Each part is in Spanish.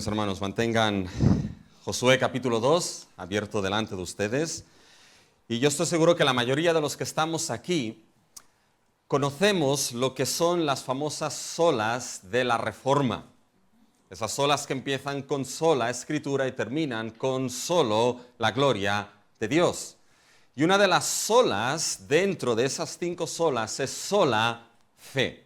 mis hermanos, mantengan Josué capítulo 2 abierto delante de ustedes. Y yo estoy seguro que la mayoría de los que estamos aquí conocemos lo que son las famosas solas de la Reforma. Esas solas que empiezan con sola escritura y terminan con solo la gloria de Dios. Y una de las solas dentro de esas 5 solas es sola fe.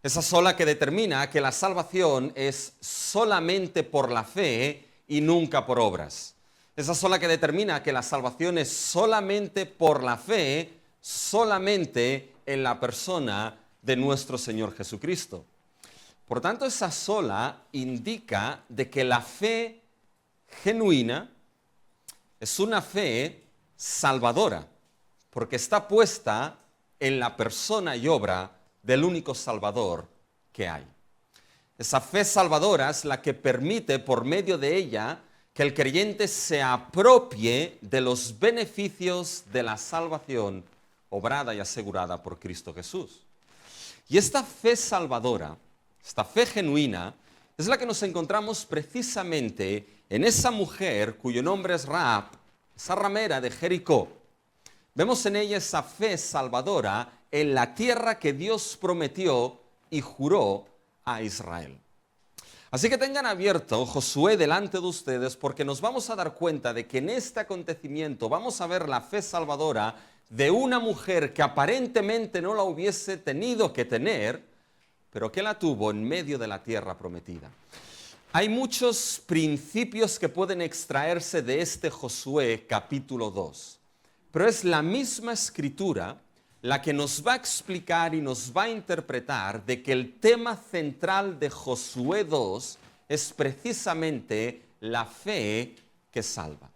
Esa sola que determina que la salvación es solamente por la fe y nunca por obras. Esa sola que determina que la salvación es solamente por la fe, solamente en la persona de nuestro Señor Jesucristo. Por tanto, esa sola indica de que la fe genuina es una fe salvadora, porque está puesta en la persona y obra del único Salvador que hay. Esa fe salvadora es la que permite, por medio de ella, que el creyente se apropie de los beneficios de la salvación obrada y asegurada por Cristo Jesús. Y esta fe salvadora, esta fe genuina, es la que nos encontramos precisamente en esa mujer cuyo nombre es Rahab, esa ramera de Jericó. Vemos en ella esa fe salvadora en la tierra que Dios prometió y juró a Israel. Así que tengan abierto Josué delante de ustedes, porque nos vamos a dar cuenta de que en este acontecimiento vamos a ver la fe salvadora de una mujer que aparentemente no la hubiese tenido que tener, pero que la tuvo en medio de la tierra prometida. Hay muchos principios que pueden extraerse de este Josué capítulo 2, pero es la misma escritura la que nos va a explicar y nos va a interpretar de que el tema central de Josué 2 es precisamente la fe que salva,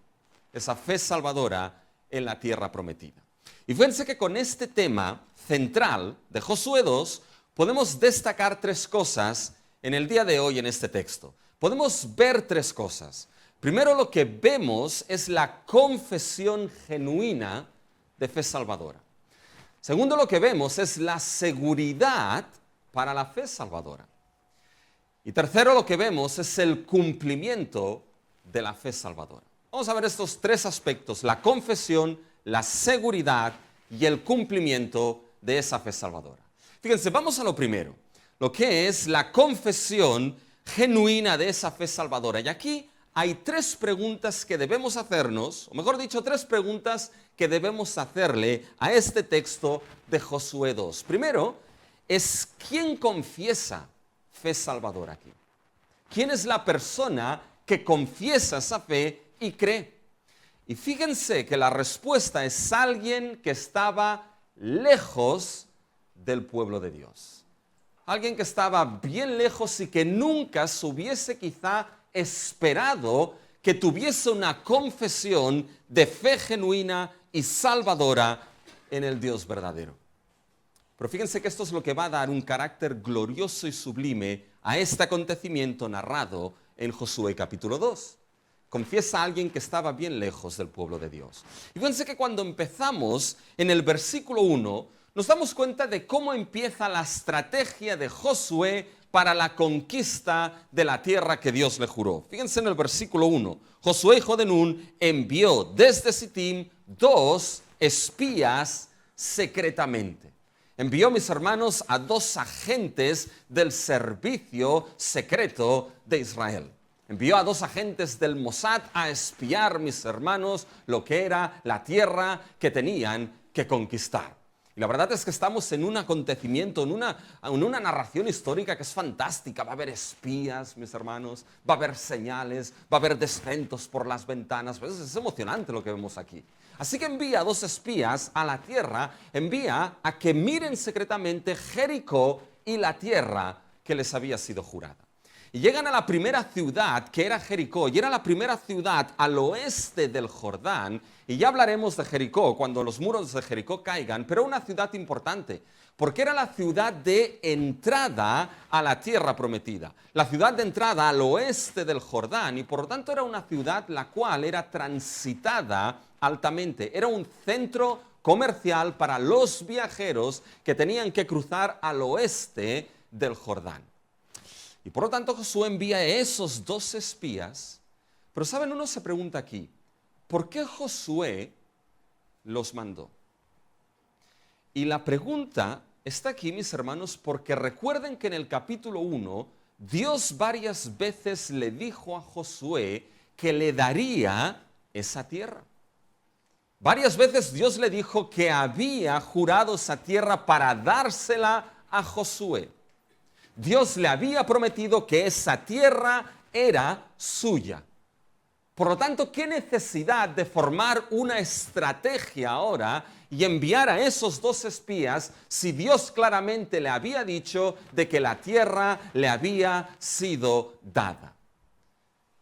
esa fe salvadora en la tierra prometida. Y fíjense que con este tema central de Josué 2 podemos destacar 3 cosas en el día de hoy en este texto. Podemos ver 3 cosas. Primero, lo que vemos es la confesión genuina de fe salvadora. Segundo, lo que vemos es la seguridad para la fe salvadora. Y tercero, lo que vemos es el cumplimiento de la fe salvadora. Vamos a ver estos 3 aspectos: la confesión, la seguridad y el cumplimiento de esa fe salvadora. Fíjense, vamos a lo primero, lo que es la confesión genuina de esa fe salvadora. Y aquí hay 3 preguntas que debemos hacernos, o mejor dicho, 3 preguntas que debemos hacerle a este texto de Josué 2. Primero, es ¿quién confiesa fe salvadora aquí? ¿Quién es la persona que confiesa esa fe y cree? Y fíjense que la respuesta es alguien que estaba lejos del pueblo de Dios. Alguien que estaba bien lejos y que nunca se hubiese quizá esperado que tuviese una confesión de fe genuina y salvadora en el Dios verdadero. Pero fíjense que esto es lo que va a dar un carácter glorioso y sublime a este acontecimiento narrado en Josué capítulo 2. Confiesa a alguien que estaba bien lejos del pueblo de Dios. Y fíjense que cuando empezamos en el versículo 1, nos damos cuenta de cómo empieza la estrategia de Josué para la conquista de la tierra que Dios le juró. Fíjense en el versículo 1. Josué, hijo de Nun, envió desde Sittim 2 espías secretamente. Envió, mis hermanos, a 2 agentes del servicio secreto de Israel. Envió a 2 agentes del Mossad a espiar, mis hermanos, lo que era la tierra que tenían que conquistar. Y la verdad es que estamos en un acontecimiento, en una narración histórica que es fantástica. Va a haber espías, mis hermanos, va a haber señales, va a haber descensos por las ventanas. Pues es emocionante lo que vemos aquí. Así que envía a 2 espías a la tierra, envía a que miren secretamente Jericó y la tierra que les había sido jurada. Y llegan a la primera ciudad, que era Jericó, y era la primera ciudad al oeste del Jordán. Y ya hablaremos de Jericó cuando los muros de Jericó caigan, pero una ciudad importante, porque era la ciudad de entrada a la tierra prometida, la ciudad de entrada al oeste del Jordán, y por lo tanto era una ciudad la cual era transitada altamente, era un centro comercial para los viajeros que tenían que cruzar al oeste del Jordán. Y por lo tanto Josué envía a esos 2 espías. Pero saben, uno se pregunta aquí, ¿por qué Josué los mandó? Y la pregunta está aquí, mis hermanos, porque recuerden que en el capítulo 1, Dios varias veces le dijo a Josué que le daría esa tierra. Varias veces Dios le dijo que había jurado esa tierra para dársela a Josué. Dios le había prometido que esa tierra era suya. Por lo tanto, ¿qué necesidad de formar una estrategia ahora y enviar a esos 2 espías si Dios claramente le había dicho de que la tierra le había sido dada?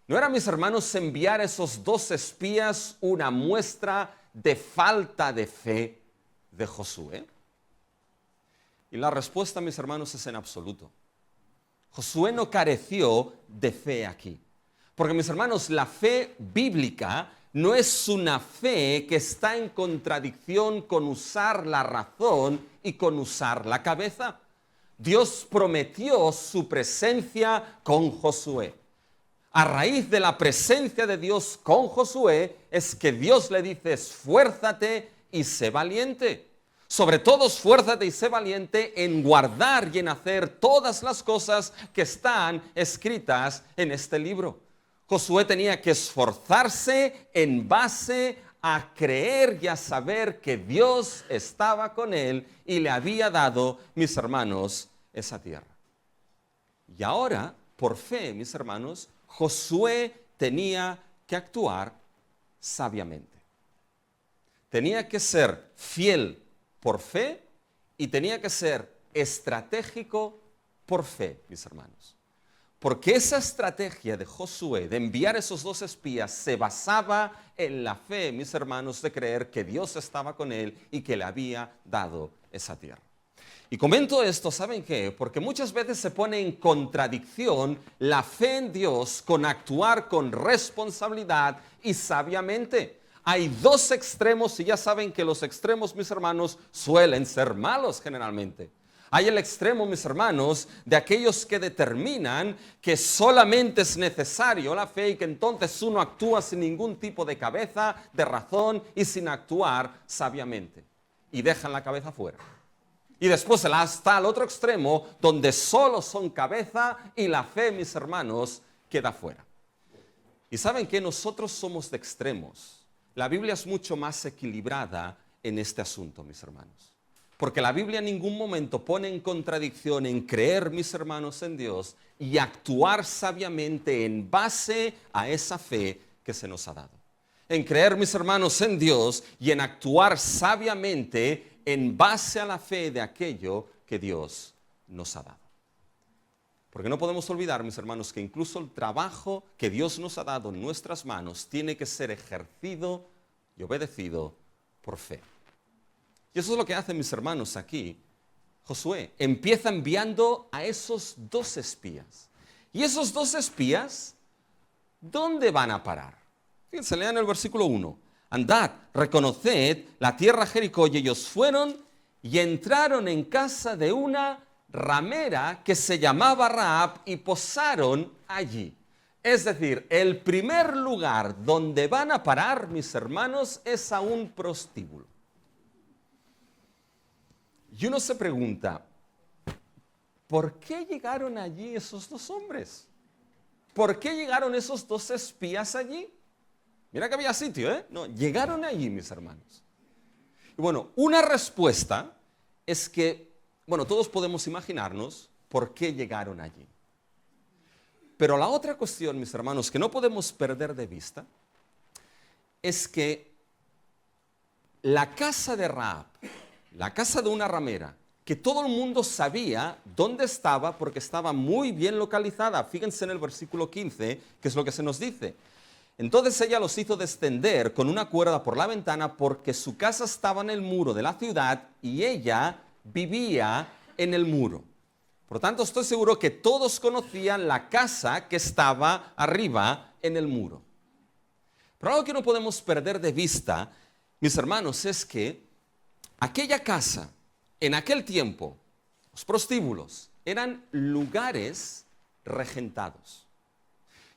¿No era, mis hermanos, enviar a esos 2 espías una muestra de falta de fe de Josué? Y la respuesta, mis hermanos, es en absoluto. Josué no careció de fe aquí. Porque, mis hermanos, la fe bíblica no es una fe que está en contradicción con usar la razón y con usar la cabeza. Dios prometió su presencia con Josué. A raíz de la presencia de Dios con Josué es que Dios le dice: esfuérzate y sé valiente. Sobre todo, esfuérzate y sé valiente en guardar y en hacer todas las cosas que están escritas en este libro. Josué tenía que esforzarse en base a creer y a saber que Dios estaba con él y le había dado, mis hermanos, esa tierra. Y ahora, por fe, mis hermanos, Josué tenía que actuar sabiamente. Tenía que ser fiel por fe y tenía que ser estratégico por fe, mis hermanos. Porque esa estrategia de Josué de enviar esos 2 espías se basaba en la fe, mis hermanos, de creer que Dios estaba con él y que le había dado esa tierra. Y comento esto, ¿saben qué? Porque muchas veces se pone en contradicción la fe en Dios con actuar con responsabilidad y sabiamente. Hay 2 extremos y ya saben que los extremos, mis hermanos, suelen ser malos generalmente. Hay el extremo, mis hermanos, de aquellos que determinan que solamente es necesario la fe y que entonces uno actúa sin ningún tipo de cabeza, de razón y sin actuar sabiamente. Y dejan la cabeza fuera. Y después está el otro extremo donde solo son cabeza y la fe, mis hermanos, queda fuera. Y saben que nosotros somos de extremos. La Biblia es mucho más equilibrada en este asunto, mis hermanos. Porque la Biblia en ningún momento pone en contradicción en creer, mis hermanos, en Dios y actuar sabiamente en base a esa fe que se nos ha dado. En creer, mis hermanos, en Dios y en actuar sabiamente en base a la fe de aquello que Dios nos ha dado. Porque no podemos olvidar, mis hermanos, que incluso el trabajo que Dios nos ha dado en nuestras manos tiene que ser ejercido y obedecido por fe. Y eso es lo que hacen, mis hermanos, aquí. Josué empieza enviando a esos 2 espías. Y esos 2 espías, ¿dónde van a parar? Fíjense, lean el versículo 1. Andad, reconoced la tierra Jericó, y ellos fueron y entraron en casa de una ramera que se llamaba Rahab y posaron allí. Es decir, el primer lugar donde van a parar, mis hermanos, es a un prostíbulo. Y uno se pregunta, ¿por qué llegaron allí esos 2 hombres? ¿Por qué llegaron esos 2 espías allí? Mira que había sitio, ¿eh? No, llegaron allí, mis hermanos. Y bueno, una respuesta es que, bueno, todos podemos imaginarnos por qué llegaron allí. Pero la otra cuestión, mis hermanos, que no podemos perder de vista, es que la casa de Rahab, la casa de una ramera, que todo el mundo sabía dónde estaba porque estaba muy bien localizada. Fíjense en el versículo 15, que es lo que se nos dice. Entonces ella los hizo descender con una cuerda por la ventana porque su casa estaba en el muro de la ciudad y ella vivía en el muro. Por lo tanto, estoy seguro que todos conocían la casa que estaba arriba en el muro. Pero algo que no podemos perder de vista, mis hermanos, es que aquella casa, en aquel tiempo, los prostíbulos, eran lugares regentados.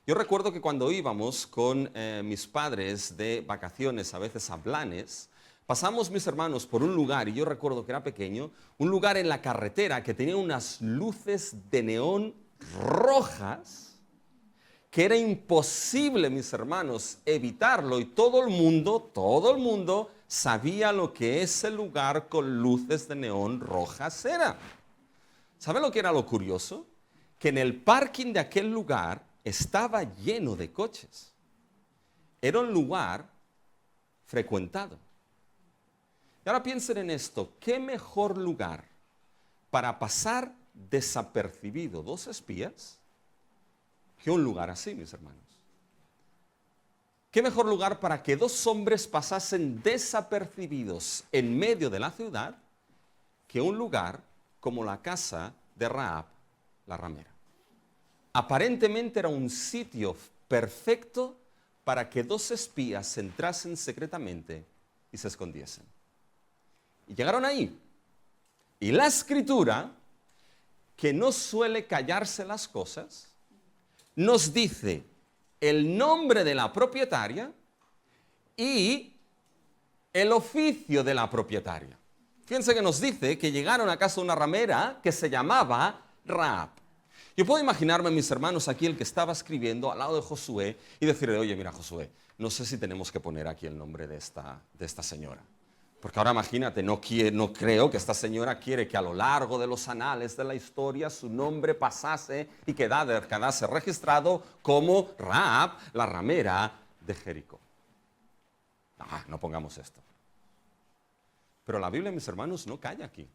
Yo recuerdo que cuando íbamos con mis padres de vacaciones, a veces a Blanes, pasamos mis hermanos por un lugar, y yo recuerdo que era pequeño, un lugar en la carretera que tenía unas luces de neón rojas, que era imposible, mis hermanos, evitarlo, y todo el mundo sabía lo que ese lugar con luces de neón rojas era. ¿Saben lo que era lo curioso? Que en el parking de aquel lugar estaba lleno de coches. Era un lugar frecuentado. Y ahora piensen en esto, ¿qué mejor lugar para pasar desapercibido dos espías que un lugar así, mis hermanos? ¿Qué mejor lugar para que dos hombres pasasen desapercibidos en medio de la ciudad que un lugar como la casa de Rahab, la ramera? Aparentemente era un sitio perfecto para que dos espías entrasen secretamente y se escondiesen. Y llegaron ahí. Y la Escritura, que no suele callarse las cosas, nos dice el nombre de la propietaria y el oficio de la propietaria. Fíjense que nos dice que llegaron a casa de una ramera que se llamaba Rahab. Yo puedo imaginarme, mis hermanos, aquí el que estaba escribiendo al lado de Josué y decirle, oye, mira, Josué, no sé si tenemos que poner aquí el nombre de esta señora. Porque ahora imagínate, no creo que esta señora quiere que a lo largo de los anales de la historia su nombre pasase y quedase registrado como Rahab, la ramera de Jericó. No pongamos esto. Pero la Biblia, mis hermanos, no calla aquí.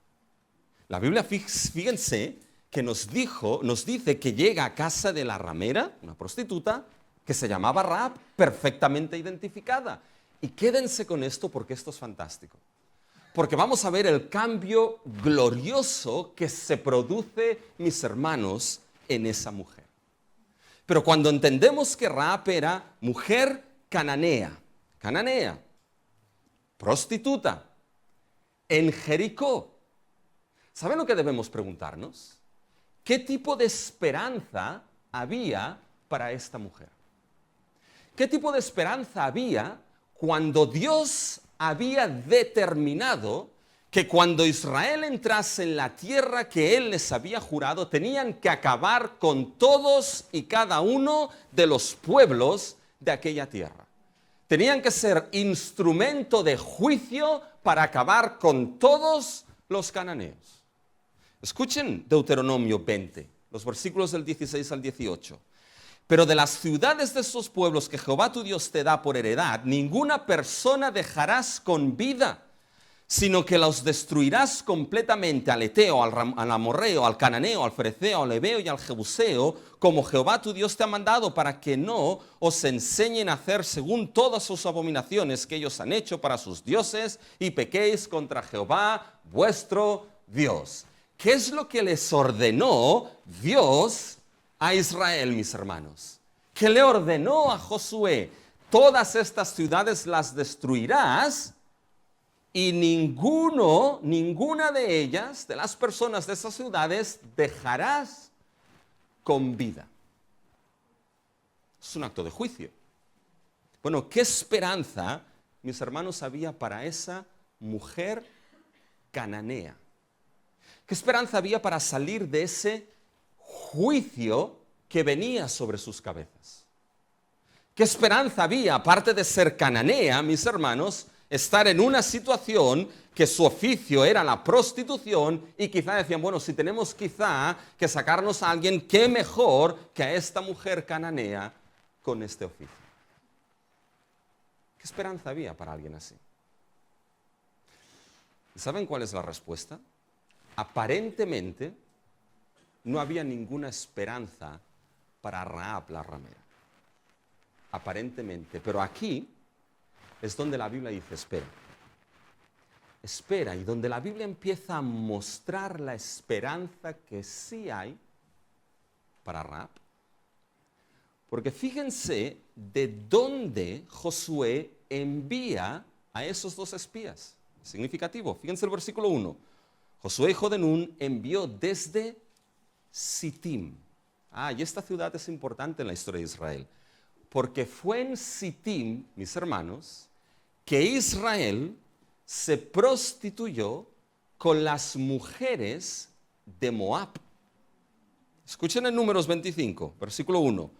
La Biblia, fíjense, que nos dice que llega a casa de la ramera, una prostituta, que se llamaba Rahab, perfectamente identificada. Y quédense con esto porque esto es fantástico. Porque vamos a ver el cambio glorioso que se produce, mis hermanos, en esa mujer. Pero cuando entendemos que Rahab era mujer cananea, prostituta, en Jericó, ¿saben lo que debemos preguntarnos? ¿Qué tipo de esperanza había para esta mujer? ¿Qué tipo de esperanza había cuando Dios había determinado que cuando Israel entrase en la tierra que Él les había jurado, tenían que acabar con todos y cada uno de los pueblos de aquella tierra? Tenían que ser instrumento de juicio para acabar con todos los cananeos. Escuchen Deuteronomio 20, los versículos del 16 al 18. Pero de las ciudades de esos pueblos que Jehová tu Dios te da por heredad, ninguna persona dejarás con vida, sino que los destruirás completamente al Eteo, al Amorreo, al Cananeo, al Fereceo, al Heveo y al Jebuseo, como Jehová tu Dios te ha mandado, para que no os enseñen a hacer según todas sus abominaciones que ellos han hecho para sus dioses, y pequéis contra Jehová vuestro Dios. ¿Qué es lo que les ordenó Dios a Israel, mis hermanos? ¿Qué le ordenó a Josué? Todas estas ciudades las destruirás y ninguna de ellas, de las personas de esas ciudades, dejarás con vida. Es un acto de juicio. Bueno, ¿qué esperanza, mis hermanos, había para esa mujer cananea? ¿Qué esperanza había para salir de ese juicio que venía sobre sus cabezas? ¿Qué esperanza había, aparte de ser cananea, mis hermanos, estar en una situación que su oficio era la prostitución y quizá decían, bueno, si tenemos quizá que sacarnos a alguien, qué mejor que a esta mujer cananea con este oficio? ¿Qué esperanza había para alguien así? ¿Y saben cuál es la respuesta? Aparentemente no había ninguna esperanza para Rahab la ramera. Aparentemente. Pero aquí es donde la Biblia dice, espera, y donde la Biblia empieza a mostrar la esperanza que sí hay para Rahab. Porque fíjense de dónde Josué envía a esos dos espías. Significativo. Fíjense el versículo 1. Josué, hijo de Nun, envió desde Sittim. Y esta ciudad es importante en la historia de Israel, porque fue en Sittim, mis hermanos, que Israel se prostituyó con las mujeres de Moab. Escuchen en Números 25, versículo 1.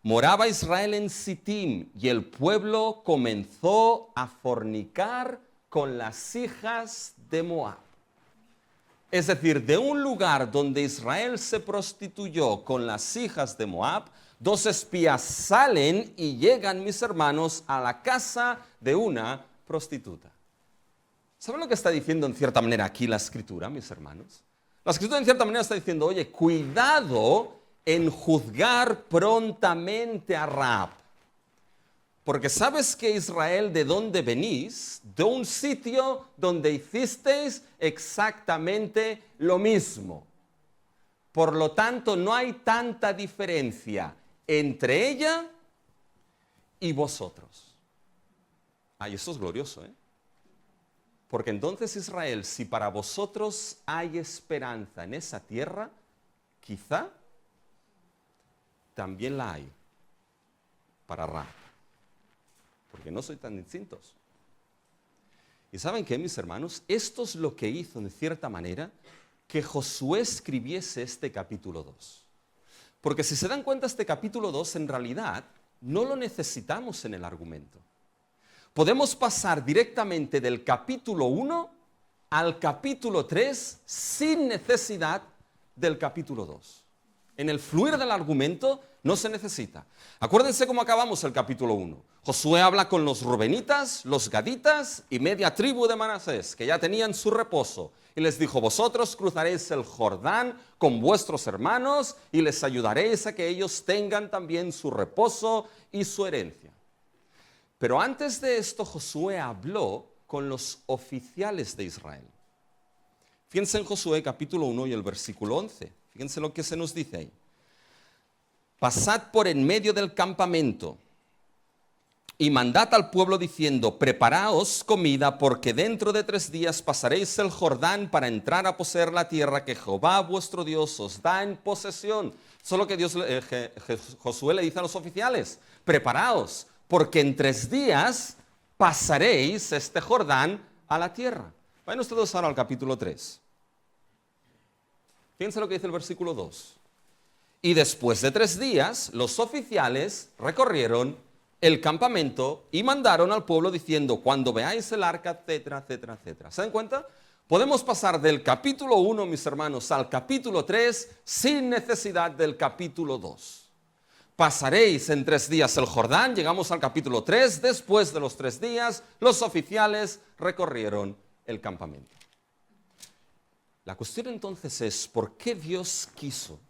Moraba Israel en Sittim y el pueblo comenzó a fornicar con las hijas de Moab. Es decir, de un lugar donde Israel se prostituyó con las hijas de Moab, 2 espías salen y llegan, mis hermanos, a la casa de una prostituta. ¿Saben lo que está diciendo en cierta manera aquí la Escritura, mis hermanos? La Escritura en cierta manera está diciendo, oye, cuidado en juzgar prontamente a Rahab. Porque sabes que Israel, ¿de dónde venís? De un sitio donde hicisteis exactamente lo mismo. Por lo tanto, no hay tanta diferencia entre ella y vosotros. Y eso es glorioso, ¿eh? Porque entonces Israel, si para vosotros hay esperanza en esa tierra, quizá también la hay para Rahab. Porque no soy tan distintos. ¿Y saben qué, mis hermanos? Esto es lo que hizo, en cierta manera, que Josué escribiese este capítulo 2. Porque si se dan cuenta, este capítulo 2, en realidad, no lo necesitamos en el argumento. Podemos pasar directamente del capítulo 1 al capítulo 3 sin necesidad del capítulo 2. En el fluir del argumento no se necesita. Acuérdense cómo acabamos el capítulo 1. Josué habla con los rubenitas, los gaditas y media tribu de Manasés, que ya tenían su reposo. Y les dijo, vosotros cruzaréis el Jordán con vuestros hermanos y les ayudaréis a que ellos tengan también su reposo y su herencia. Pero antes de esto, Josué habló con los oficiales de Israel. Fíjense en Josué capítulo 1 y el versículo 11. Fíjense lo que se nos dice ahí. Pasad por en medio del campamento y mandad al pueblo diciendo, preparaos comida, porque dentro de 3 días pasaréis el Jordán para entrar a poseer la tierra que Jehová vuestro Dios os da en posesión. Eso es lo que Josué le dice a los oficiales. Preparaos, porque en 3 días pasaréis este Jordán a la tierra. Vayan ustedes ahora al capítulo 3. Fíjense lo que dice el versículo 2. Y después de 3 días, los oficiales recorrieron el campamento y mandaron al pueblo diciendo, cuando veáis el arca, etcétera, etcétera, etcétera. ¿Se dan cuenta? Podemos pasar del capítulo 1, mis hermanos, al capítulo 3 sin necesidad del capítulo 2. Pasaréis en 3 días el Jordán, llegamos al capítulo 3, después de los 3 días, los oficiales recorrieron el campamento. La cuestión entonces es, ¿por qué Dios quiso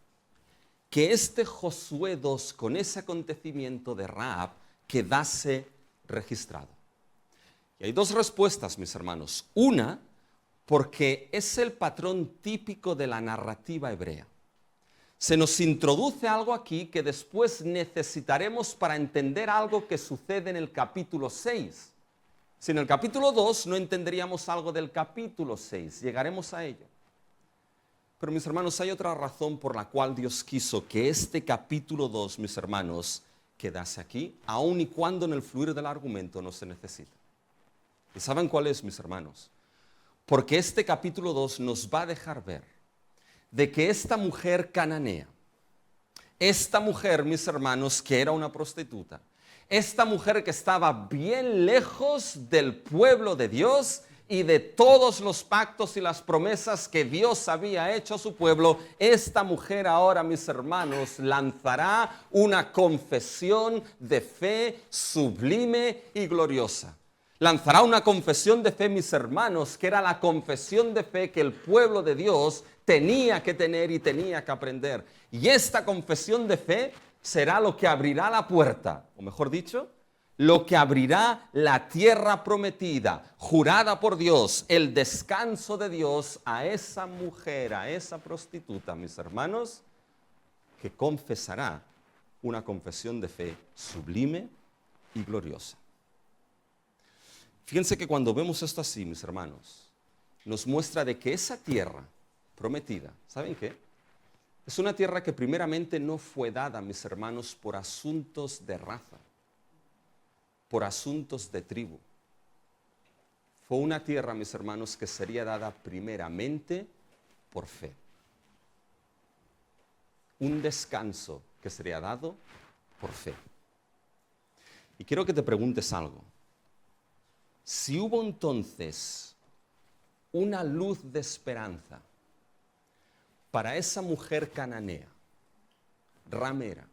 que este Josué 2, con ese acontecimiento de Rahab, quedase registrado? Y hay 2 respuestas, mis hermanos. Una, porque es el patrón típico de la narrativa hebrea. Se nos introduce algo aquí que después necesitaremos para entender algo que sucede en el capítulo 6. Si en el capítulo 2 no entenderíamos algo del capítulo 6, llegaremos a ello. Pero mis hermanos, hay otra razón por la cual Dios quiso que este capítulo 2, mis hermanos, quedase aquí, aun y cuando en el fluir del argumento no se necesita. ¿Y saben cuál es, mis hermanos? Porque este capítulo 2 nos va a dejar ver de que esta mujer cananea, esta mujer, mis hermanos, que era una prostituta, esta mujer que estaba bien lejos del pueblo de Dios y de todos los pactos y las promesas que Dios había hecho a su pueblo, esta mujer ahora, mis hermanos, lanzará una confesión de fe sublime y gloriosa. Lanzará una confesión de fe, mis hermanos, que era la confesión de fe que el pueblo de Dios tenía que tener y tenía que aprender. Y esta confesión de fe será lo que abrirá la puerta, o mejor dicho, lo que abrirá la tierra prometida, jurada por Dios, el descanso de Dios a esa mujer, a esa prostituta, mis hermanos, que confesará una confesión de fe sublime y gloriosa. Fíjense que cuando vemos esto así, mis hermanos, nos muestra de que esa tierra prometida, ¿saben qué? Es una tierra que primeramente no fue dada, mis hermanos, por asuntos de raza, por asuntos de tribu. Fue una tierra, mis hermanos, que sería dada primeramente por fe. Un descanso que sería dado por fe. Y quiero que te preguntes algo. Si hubo entonces una luz de esperanza para esa mujer cananea, ramera,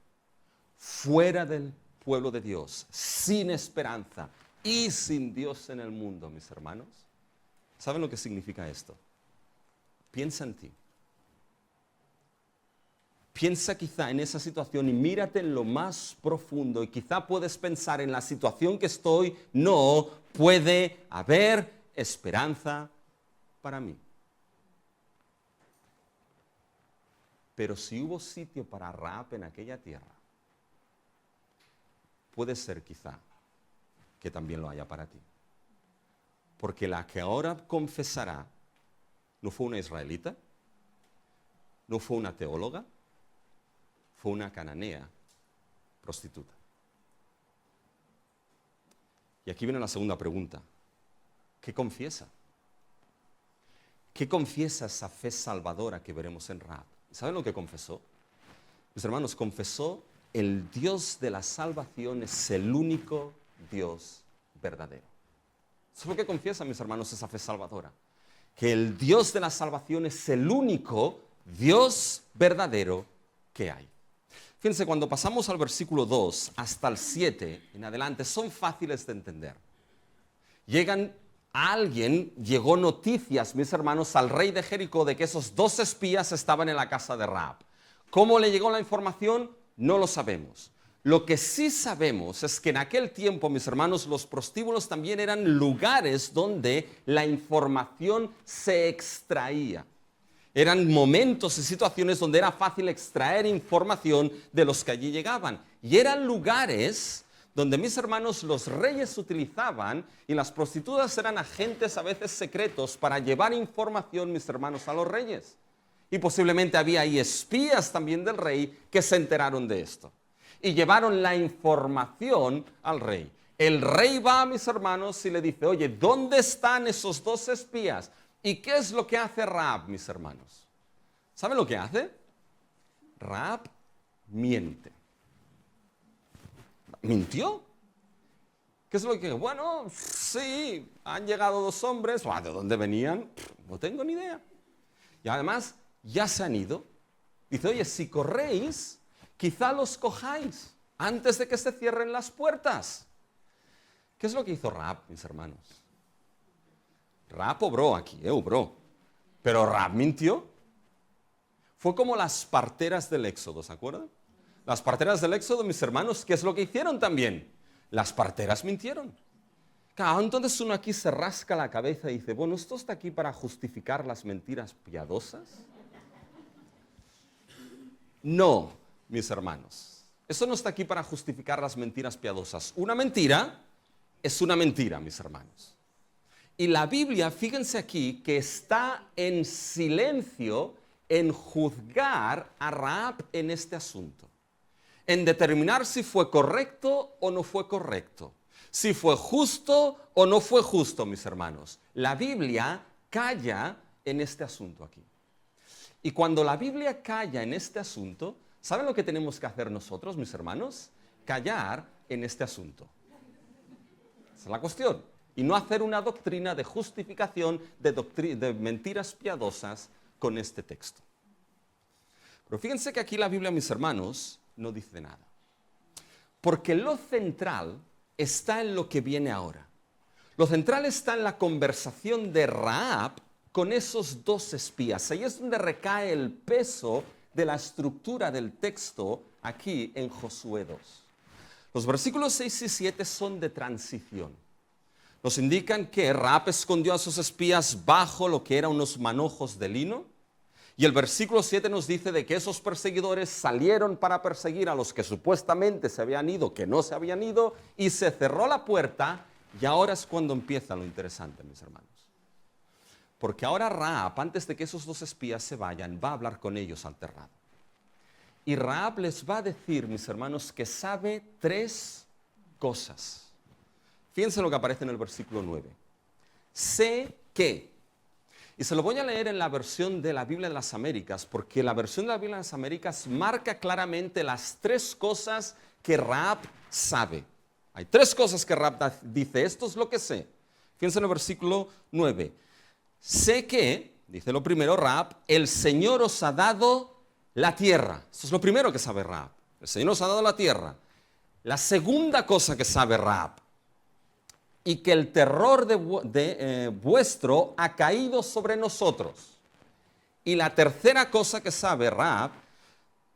fuera del pueblo de Dios, sin esperanza y sin Dios en el mundo, mis hermanos, ¿saben lo que significa esto? Piensa en ti. Piensa quizá en esa situación y mírate en lo más profundo y quizá puedes pensar en la situación que estoy, no puede haber esperanza para mí. Pero si hubo sitio para Rahab en aquella tierra, puede ser quizá que también lo haya para ti. Porque la que ahora confesará no fue una israelita, no fue una teóloga, fue una cananea prostituta. Y aquí viene la segunda pregunta. ¿Qué confiesa? ¿Qué confiesa esa fe salvadora que veremos en Rahab? ¿Saben lo que confesó? Mis hermanos, confesó: el Dios de la salvación es el único Dios verdadero. Eso es lo que confiesa, mis hermanos, esa fe salvadora. Que el Dios de la salvación es el único Dios verdadero que hay. Fíjense, cuando pasamos al versículo 2 hasta el 7 en adelante, son fáciles de entender. Llegó noticias, mis hermanos, al rey de Jericó de que esos 2 espías estaban en la casa de Rahab. ¿Cómo le llegó la información? No lo sabemos. Lo que sí sabemos es que en aquel tiempo, mis hermanos, los prostíbulos también eran lugares donde la información se extraía. Eran momentos y situaciones donde era fácil extraer información de los que allí llegaban. Y eran lugares donde, mis hermanos, los reyes utilizaban, y las prostitutas eran agentes a veces secretos para llevar información, mis hermanos, a los reyes. Y posiblemente había ahí espías también del rey que se enteraron de esto. Y llevaron la información al rey. El rey va, mis hermanos, y le dice: oye, ¿dónde están esos 2 espías? ¿Y qué es lo que hace Rahab, mis hermanos? ¿Saben lo que hace? Rahab miente. ¿Mintió? ¿Qué es lo que? Bueno, sí, han llegado 2 hombres. ¿De dónde venían? No tengo ni idea. Y además, ya se han ido. Dice: oye, si corréis, quizá los cojáis antes de que se cierren las puertas. ¿Qué es lo que hizo Rahab, mis hermanos? Rahab obró aquí, obró. Pero Rahab mintió. Fue como las parteras del Éxodo, ¿se acuerdan? Las parteras del Éxodo, mis hermanos, ¿qué es lo que hicieron también? Las parteras mintieron. Claro, entonces uno aquí se rasca la cabeza y dice: bueno, ¿esto está aquí para justificar las mentiras piadosas? No, mis hermanos. Eso no está aquí para justificar las mentiras piadosas. Una mentira es una mentira, mis hermanos. Y la Biblia, fíjense aquí, que está en silencio en juzgar a Rahab en este asunto. En determinar si fue correcto o no fue correcto. Si fue justo o no fue justo, mis hermanos. La Biblia calla en este asunto aquí. Y cuando la Biblia calla en este asunto, ¿saben lo que tenemos que hacer nosotros, mis hermanos? Callar en este asunto. Esa es la cuestión. Y no hacer una doctrina de justificación de mentiras piadosas con este texto. Pero fíjense que aquí la Biblia, mis hermanos, no dice nada. Porque lo central está en lo que viene ahora. Lo central está en la conversación de Rahab con esos 2 espías. Ahí es donde recae el peso de la estructura del texto aquí en Josué 2. Los versículos 6 y 7 son de transición. Nos indican que Rahab escondió a sus espías bajo lo que eran unos manojos de lino. Y el versículo 7 nos dice de que esos perseguidores salieron para perseguir a los que supuestamente se habían ido, que no se habían ido, y se cerró la puerta. Y ahora es cuando empieza lo interesante, mis hermanos. Porque ahora Rahab, antes de que esos 2 espías se vayan, va a hablar con ellos al terrado. Y Rahab les va a decir, mis hermanos, que sabe 3 cosas. Fíjense lo que aparece en el versículo 9. Sé que. Y se lo voy a leer en la versión de la Biblia de las Américas, porque la versión de la Biblia de las Américas marca claramente las 3 cosas que Rahab sabe. Hay 3 cosas que Rahab dice, esto es lo que sé. Fíjense en el versículo 9. Sé que, dice lo primero Rahab, el Señor os ha dado la tierra. Esto es lo primero que sabe Rahab. El Señor os ha dado la tierra. La segunda cosa que sabe Rahab, y que el terror vuestro ha caído sobre nosotros. Y la tercera cosa que sabe Rahab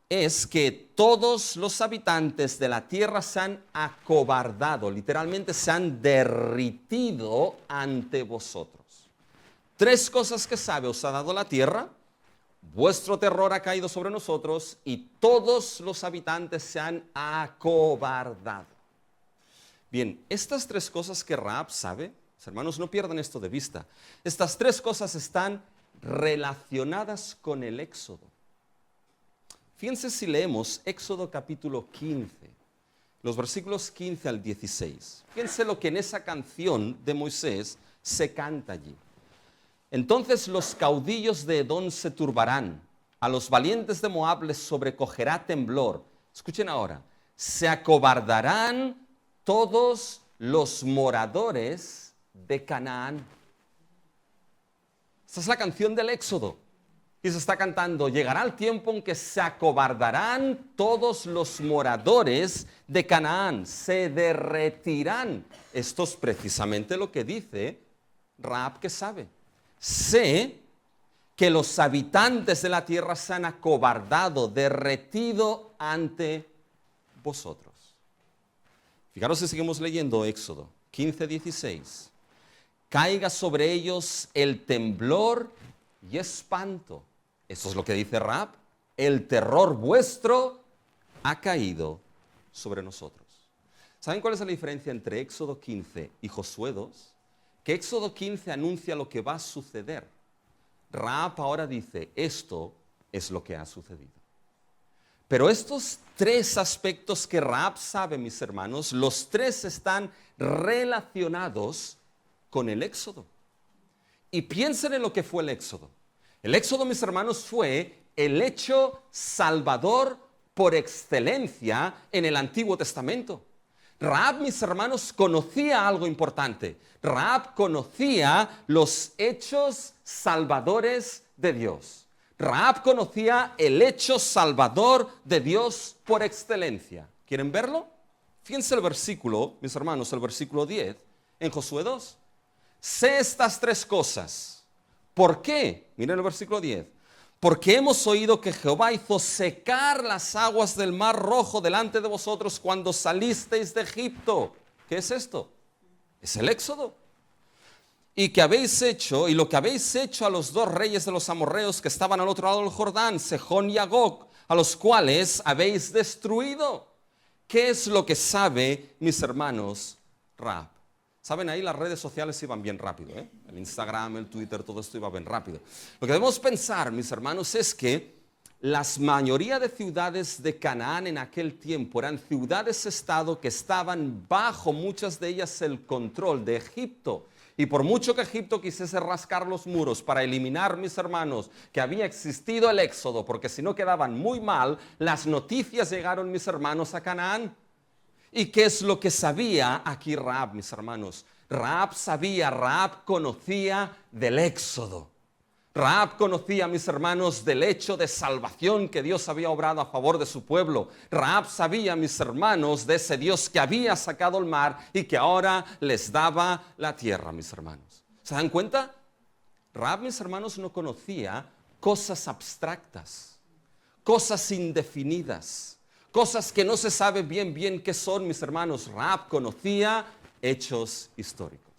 es que todos los habitantes de la tierra se han acobardado, literalmente se han derritido ante vosotros. 3 cosas que sabe os ha dado la tierra, vuestro terror ha caído sobre nosotros y todos los habitantes se han acobardado. Bien, estas 3 cosas que Rahab sabe, hermanos, no pierdan esto de vista. Estas 3 cosas están relacionadas con el Éxodo. Fíjense si leemos Éxodo capítulo 15, los versículos 15 al 16. Fíjense lo que en esa canción de Moisés se canta allí. Entonces los caudillos de Edom se turbarán, a los valientes de Moab les sobrecogerá temblor. Escuchen ahora, se acobardarán todos los moradores de Canaán. Esta es la canción del Éxodo. Y se está cantando, llegará el tiempo en que se acobardarán todos los moradores de Canaán, se derretirán. Esto es precisamente lo que dice Rahab que sabe. Sé que los habitantes de la tierra se han acobardado, derretido ante vosotros. Fijaros si seguimos leyendo Éxodo 15:16. Caiga sobre ellos el temblor y espanto. Esto es lo que dice Rahab. El terror vuestro ha caído sobre nosotros. ¿Saben cuál es la diferencia entre Éxodo 15 y Josué 2? Que Éxodo 15 anuncia lo que va a suceder. Rahab ahora dice, esto es lo que ha sucedido. Pero estos 3 aspectos que Rahab sabe, mis hermanos, los 3 están relacionados con el Éxodo. Y piensen en lo que fue el Éxodo. El Éxodo, mis hermanos, fue el hecho salvador por excelencia en el Antiguo Testamento. Rahab, mis hermanos, conocía algo importante. Rahab conocía los hechos salvadores de Dios. Rahab conocía el hecho salvador de Dios por excelencia. ¿Quieren verlo? Fíjense el versículo, mis hermanos, el versículo 10 en Josué 2. Sé estas 3 cosas. ¿Por qué? Miren el versículo 10. Porque hemos oído que Jehová hizo secar las aguas del mar Rojo delante de vosotros cuando salisteis de Egipto. ¿Qué es esto? Es el Éxodo. Y lo que habéis hecho a los 2 reyes de los amorreos que estaban al otro lado del Jordán, Sejón y Agog, a los cuales habéis destruido. ¿Qué es lo que sabe, mis hermanos, Rahab? Saben, ahí las redes sociales iban bien rápido, ¿eh? El Instagram, el Twitter, todo esto iba bien rápido. Lo que debemos pensar, mis hermanos, es que la mayoría de ciudades de Canaán en aquel tiempo eran ciudades-estado que estaban bajo muchas de ellas el control de Egipto. Y por mucho que Egipto quisiese rascar los muros para eliminar, mis hermanos, que había existido el Éxodo, porque si no quedaban muy mal, las noticias llegaron, mis hermanos, a Canaán. ¿Y qué es lo que sabía aquí Rahab, mis hermanos? Rahab conocía del Éxodo. Rahab conocía, mis hermanos, del hecho de salvación que Dios había obrado a favor de su pueblo. Rahab sabía, mis hermanos, de ese Dios que había sacado el mar y que ahora les daba la tierra, mis hermanos. ¿Se dan cuenta? Rahab, mis hermanos, no conocía cosas abstractas, cosas indefinidas, cosas que no se sabe bien qué son, mis hermanos. Rahab conocía hechos históricos.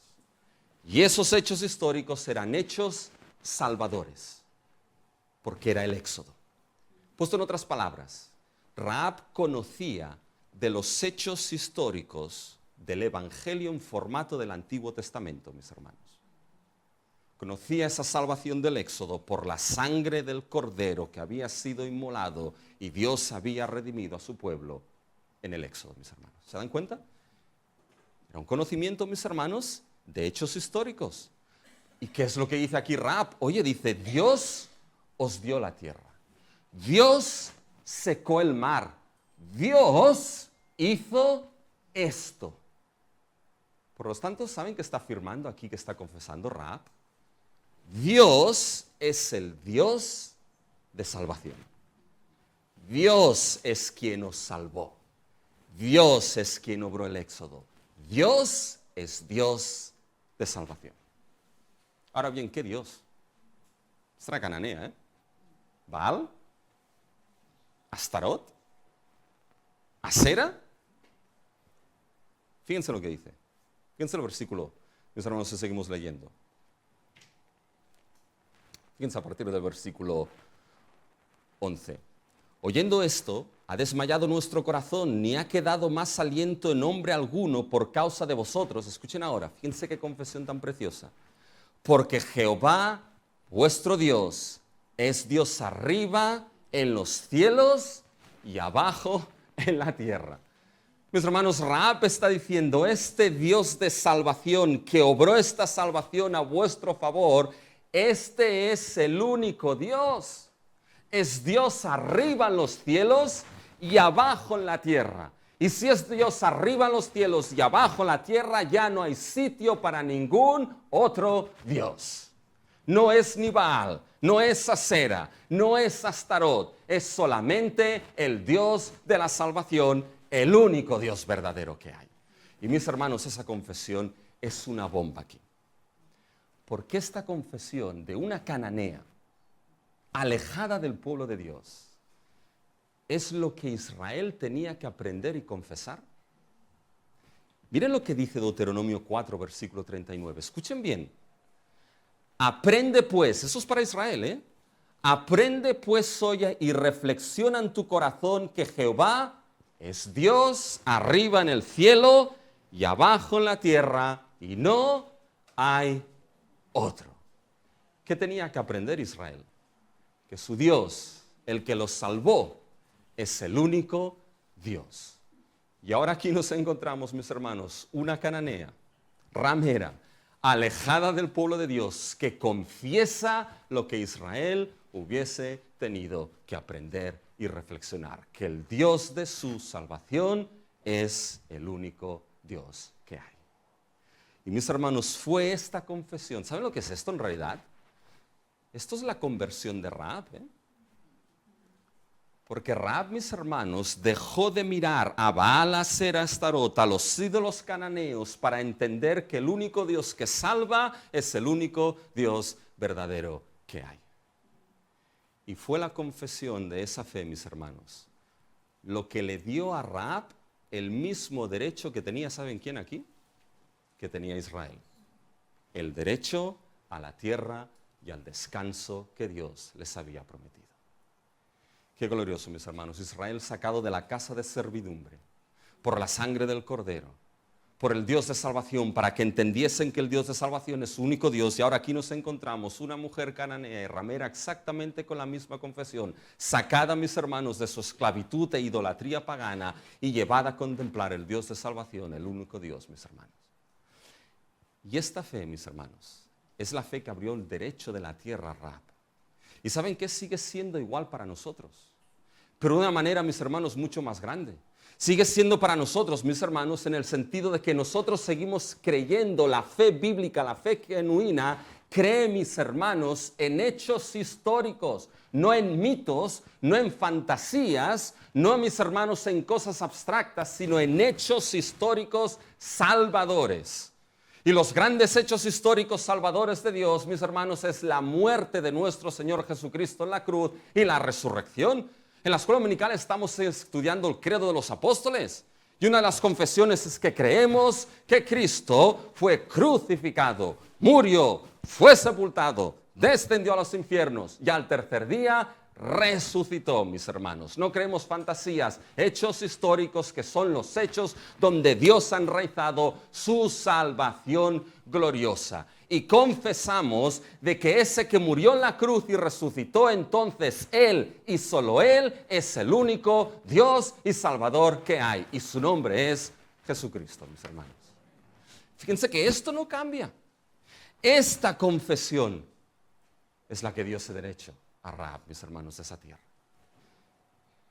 Y esos hechos históricos eran hechos salvadores, porque era el Éxodo. Puesto en otras palabras, Rahab conocía de los hechos históricos del Evangelio en formato del Antiguo Testamento, mis hermanos. conocía esa salvación del Éxodo por la sangre del Cordero que había sido inmolado y Dios había redimido a su pueblo en el Éxodo, mis hermanos. ¿Se dan cuenta? Era un conocimiento, mis hermanos, de hechos históricos. ¿Y qué es lo que dice aquí Rahab? Oye, dice, Dios os dio la tierra. Dios secó el mar. Dios hizo esto. Por lo tanto, ¿saben qué está afirmando aquí, que está confesando Rahab? Dios es el Dios de salvación. Dios es quien os salvó. Dios es quien obró el Éxodo. Dios es Dios de salvación. Ahora bien, ¿qué Dios? Es una cananea, ¿eh? ¿Baal? ¿Astarot? ¿Asera? Fíjense lo que dice. Fíjense el versículo, mis hermanos, si seguimos leyendo. Fíjense a partir del versículo 11. Oyendo esto, ha desmayado nuestro corazón, ni ha quedado más aliento en hombre alguno por causa de vosotros. Escuchen ahora, fíjense qué confesión tan preciosa. Porque Jehová, vuestro Dios, es Dios arriba en los cielos y abajo en la tierra. Mis hermanos, Rahab está diciendo, este Dios de salvación que obró esta salvación a vuestro favor, este es el único Dios. Es Dios arriba en los cielos y abajo en la tierra. Y si es Dios arriba en los cielos y abajo en la tierra, ya no hay sitio para ningún otro Dios. No es ni Baal, no es Asera, no es Astarot, es solamente el Dios de la salvación, el único Dios verdadero que hay. Y mis hermanos, esa confesión es una bomba aquí. Porque esta confesión de una cananea alejada del pueblo de Dios es lo que Israel tenía que aprender y confesar. Miren lo que dice Deuteronomio 4, versículo 39. Escuchen bien. Aprende pues, eso es para Israel, ¿eh? Aprende pues, oye, y reflexiona en tu corazón que Jehová es Dios arriba en el cielo y abajo en la tierra, y no hay otro. ¿Qué tenía que aprender Israel? Que su Dios, el que los salvó, es el único Dios. Y ahora aquí nos encontramos, mis hermanos, una cananea, ramera, alejada del pueblo de Dios, que confiesa lo que Israel hubiese tenido que aprender y reflexionar, que el Dios de su salvación es el único Dios que hay. Y mis hermanos, fue esta confesión. ¿Saben lo que es esto en realidad? Esto es la conversión de Rahab, ¿eh? Porque Rahab, mis hermanos, dejó de mirar a Baal, Asera, Astarot, a los ídolos cananeos, para entender que el único Dios que salva es el único Dios verdadero que hay. Y fue la confesión de esa fe, mis hermanos, lo que le dio a Rahab el mismo derecho que tenía, ¿saben quién aquí? Que tenía Israel. El derecho a la tierra y al descanso que Dios les había prometido. Qué glorioso, mis hermanos. Israel sacado de la casa de servidumbre por la sangre del Cordero, por el Dios de salvación, para que entendiesen que el Dios de salvación es su único Dios. Y ahora aquí nos encontramos una mujer cananea y ramera exactamente con la misma confesión, sacada, mis hermanos, de su esclavitud e idolatría pagana y llevada a contemplar el Dios de salvación, el único Dios, mis hermanos. Y esta fe, mis hermanos, es la fe que abrió el derecho de la tierra a Rahab. ¿Y saben qué? Sigue siendo igual para nosotros, pero de una manera, mis hermanos, mucho más grande. Sigue siendo para nosotros, mis hermanos, en el sentido de que nosotros seguimos creyendo la fe bíblica, la fe genuina, cree, mis hermanos, en hechos históricos, no en mitos, no en fantasías, no, mis hermanos, en cosas abstractas, sino en hechos históricos salvadores. Y los grandes hechos históricos salvadores de Dios, mis hermanos, es la muerte de nuestro Señor Jesucristo en la cruz y la resurrección. En la escuela dominical estamos estudiando el credo de los apóstoles. Y una de las confesiones es que creemos que Cristo fue crucificado, murió, fue sepultado, descendió a los infiernos y al tercer día resucitó, mis hermanos. No creemos fantasías, hechos históricos que son los hechos donde Dios ha enraizado su salvación gloriosa. y confesamos de que ese que murió en la cruz y resucitó, entonces Él y solo Él es el único Dios y Salvador que hay. Y su nombre es Jesucristo, mis hermanos. Fíjense que esto no cambia. Esta confesión es la que dio ese derecho a Rahab, mis hermanos, de esa tierra.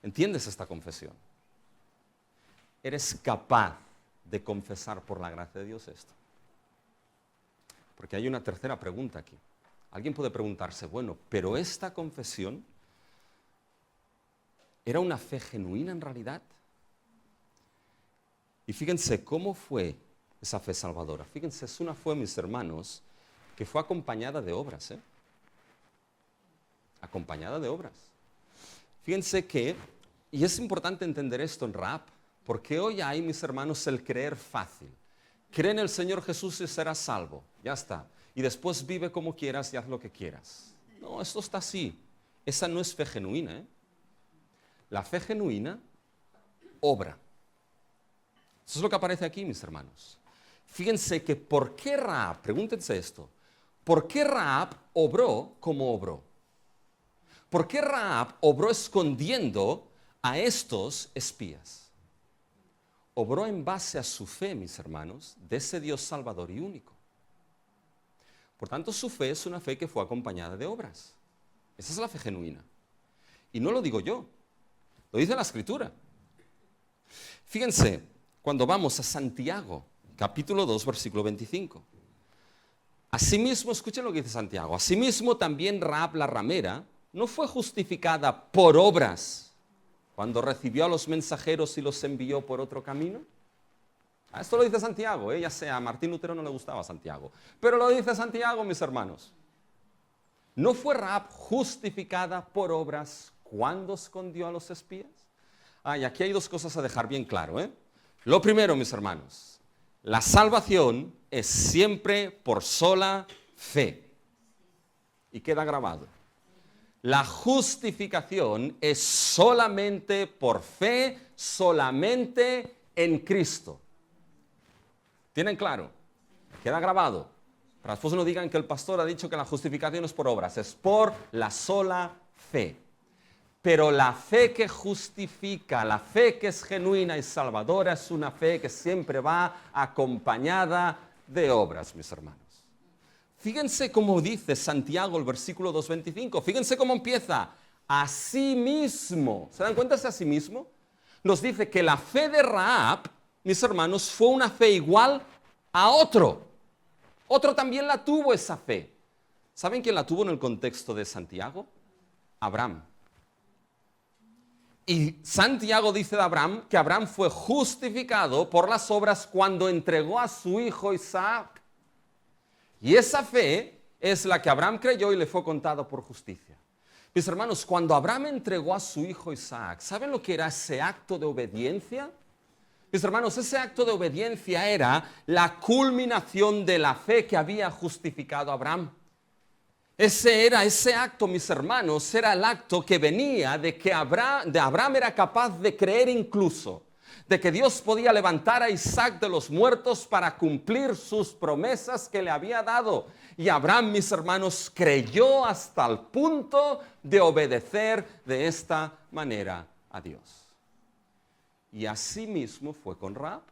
¿Entiendes esta confesión? ¿Eres capaz de confesar por la gracia de Dios esto? Porque hay una tercera pregunta aquí. Alguien puede preguntarse, bueno, pero esta confesión, ¿era una fe genuina en realidad? Y fíjense cómo fue esa fe salvadora. Fíjense, es una fe, mis hermanos, que fue acompañada de obras. Acompañada de obras. Fíjense que, y es importante entender esto en Rahab, porque hoy hay, mis hermanos, el creer fácil. Cree en el Señor Jesús y serás salvo. Ya está. Y después vive como quieras y haz lo que quieras. No, esto está así. Esa no es fe genuina. La fe genuina obra. Eso es lo que aparece aquí, mis hermanos. Fíjense que ¿por qué Rahab? Pregúntense esto. ¿Por qué Rahab obró como obró? ¿Por qué Rahab obró escondiendo a estos espías? Obró en base a su fe, mis hermanos, de ese Dios salvador y único. Por tanto, su fe es una fe que fue acompañada de obras. Esa es la fe genuina. Y no lo digo yo, lo dice la Escritura. Fíjense, cuando vamos a Santiago, capítulo 2, versículo 25. Asimismo, escuchen lo que dice Santiago, asimismo también Rahab la ramera no fue justificada por obras cuando recibió a los mensajeros y los envió por otro camino. Esto lo dice Santiago, ya sea a Martín Lutero no le gustaba Santiago, pero lo dice Santiago, mis hermanos. ¿No fue Rahab justificada por obras cuando escondió a los espías? Y aquí hay dos cosas a dejar bien claro. Lo primero, mis hermanos, la salvación es siempre por sola fe. Y queda grabado. La justificación es solamente por fe, solamente en Cristo. ¿Tienen claro? Queda grabado. Para después no digan que el pastor ha dicho que la justificación es por obras, es por la sola fe. Pero la fe que justifica, la fe que es genuina y salvadora, es una fe que siempre va acompañada de obras, mis hermanos. Fíjense cómo dice Santiago el versículo 2:25. Fíjense cómo empieza. Asimismo. ¿Se dan cuenta de asimismo? Nos dice que la fe de Rahab, mis hermanos, fue una fe igual a otro. Otro también la tuvo esa fe. ¿Saben quién la tuvo en el contexto de Santiago? Abraham. Y Santiago dice de Abraham que Abraham fue justificado por las obras cuando entregó a su hijo Isaac. Y esa fe es la que Abraham creyó y le fue contado por justicia. Mis hermanos, cuando Abraham entregó a su hijo Isaac, ¿saben lo que era ese acto de obediencia? Mis hermanos, ese acto de obediencia era la culminación de la fe que había justificado a Abraham. Ese acto, mis hermanos, era el acto que venía de que Abraham era capaz de creer incluso, de que Dios podía levantar a Isaac de los muertos para cumplir sus promesas que le había dado. Y Abraham, mis hermanos, creyó hasta el punto de obedecer de esta manera a Dios. Y así mismo fue con Rahab.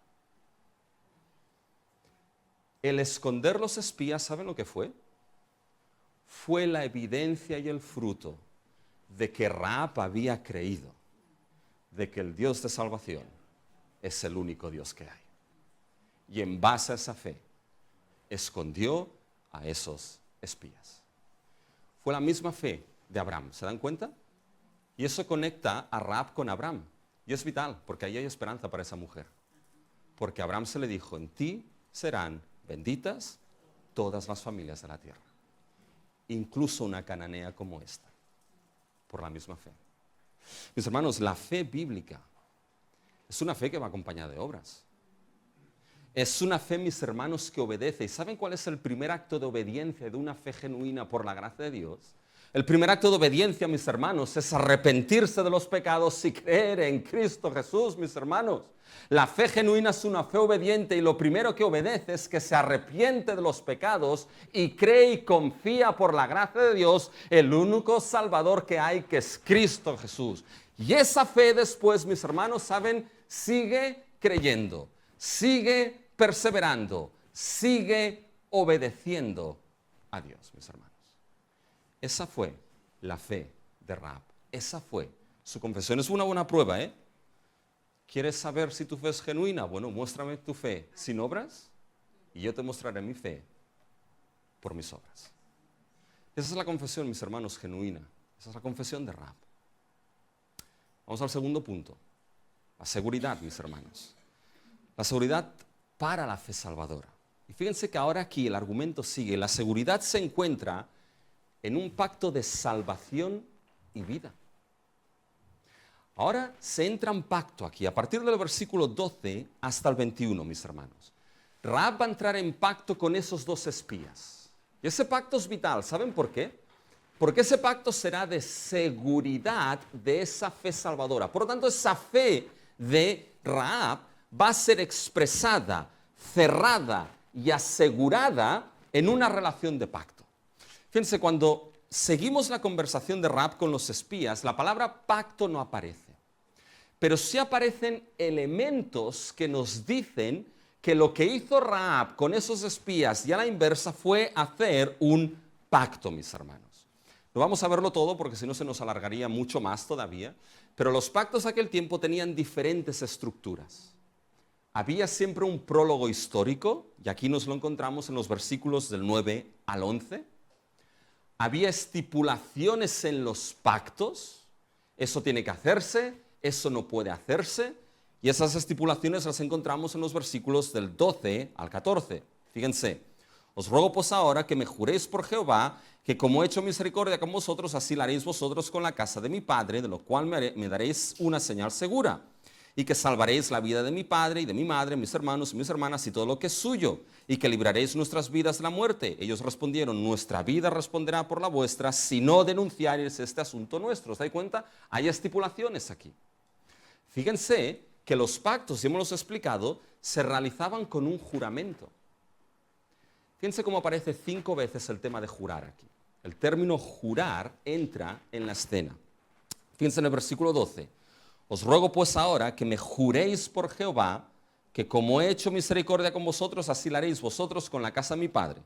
El esconder los espías, ¿saben lo que fue? Fue la evidencia y el fruto de que Rahab había creído de que el Dios de salvación es el único Dios que hay. Y en base a esa fe, escondió a esos espías. Fue la misma fe de Abraham, ¿se dan cuenta? Y eso conecta a Rahab con Abraham. Y es vital, porque ahí hay esperanza para esa mujer. Porque a Abraham se le dijo, en ti serán benditas todas las familias de la tierra. Incluso una cananea como esta, por la misma fe. Mis hermanos, la fe bíblica es una fe que va acompañada de obras. Es una fe, mis hermanos, que obedece. ¿Y saben cuál es el primer acto de obediencia de una fe genuina por la gracia de Dios? El primer acto de obediencia, mis hermanos, es arrepentirse de los pecados y creer en Cristo Jesús, mis hermanos. La fe genuina es una fe obediente y lo primero que obedece es que se arrepiente de los pecados y cree y confía por la gracia de Dios el único Salvador que hay, que es Cristo Jesús. Y esa fe después, mis hermanos, ¿saben? Sigue creyendo, sigue perseverando, sigue obedeciendo a Dios, mis hermanos. Esa fue la fe de Rahab. Esa fue su confesión. Es una buena prueba, ¿eh? ¿Quieres saber si tu fe es genuina? Bueno, muéstrame tu fe sin obras y yo te mostraré mi fe por mis obras. Esa es la confesión, mis hermanos, genuina. Esa es la confesión de Rahab. Vamos al segundo punto. La seguridad, mis hermanos. La seguridad para la fe salvadora. Y fíjense que ahora aquí el argumento sigue. La seguridad se encuentra en un pacto de salvación y vida. Ahora se entra en pacto aquí, a partir del versículo 12 hasta el 21, mis hermanos. Rahab va a entrar en pacto con esos dos espías. Y ese pacto es vital. ¿Saben por qué? Porque ese pacto será de seguridad de esa fe salvadora. Por lo tanto, esa fe de Rahab va a ser expresada, cerrada y asegurada en una relación de pacto. Fíjense, cuando seguimos la conversación de Rahab con los espías, la palabra pacto no aparece. Pero sí aparecen elementos que nos dicen que lo que hizo Rahab con esos espías y a la inversa fue hacer un pacto, mis hermanos. No vamos a verlo todo porque si no se nos alargaría mucho más todavía, pero los pactos de aquel tiempo tenían diferentes estructuras. Había siempre un prólogo histórico, y aquí nos lo encontramos en los versículos del 9 al 11. Había estipulaciones en los pactos, eso tiene que hacerse, eso no puede hacerse, y esas estipulaciones las encontramos en los versículos del 12 al 14. Fíjense, os ruego pues ahora que me juréis por Jehová, que como he hecho misericordia con vosotros, así la haréis vosotros con la casa de mi padre, de lo cual me daréis una señal segura, y que salvaréis la vida de mi padre y de mi madre, mis hermanos y mis hermanas y todo lo que es suyo, y que libraréis nuestras vidas de la muerte. Ellos respondieron, nuestra vida responderá por la vuestra, si no denunciaréis este asunto nuestro. ¿Os dais cuenta? Hay estipulaciones aquí. Fíjense que los pactos, ya hemos explicado, se realizaban con un juramento. Fíjense cómo aparece 5 veces el tema de jurar aquí. El término jurar entra en la escena. Fíjense en el versículo 12. Os ruego pues ahora que me juréis por Jehová, que como he hecho misericordia con vosotros, así la haréis vosotros con la casa de mi padre.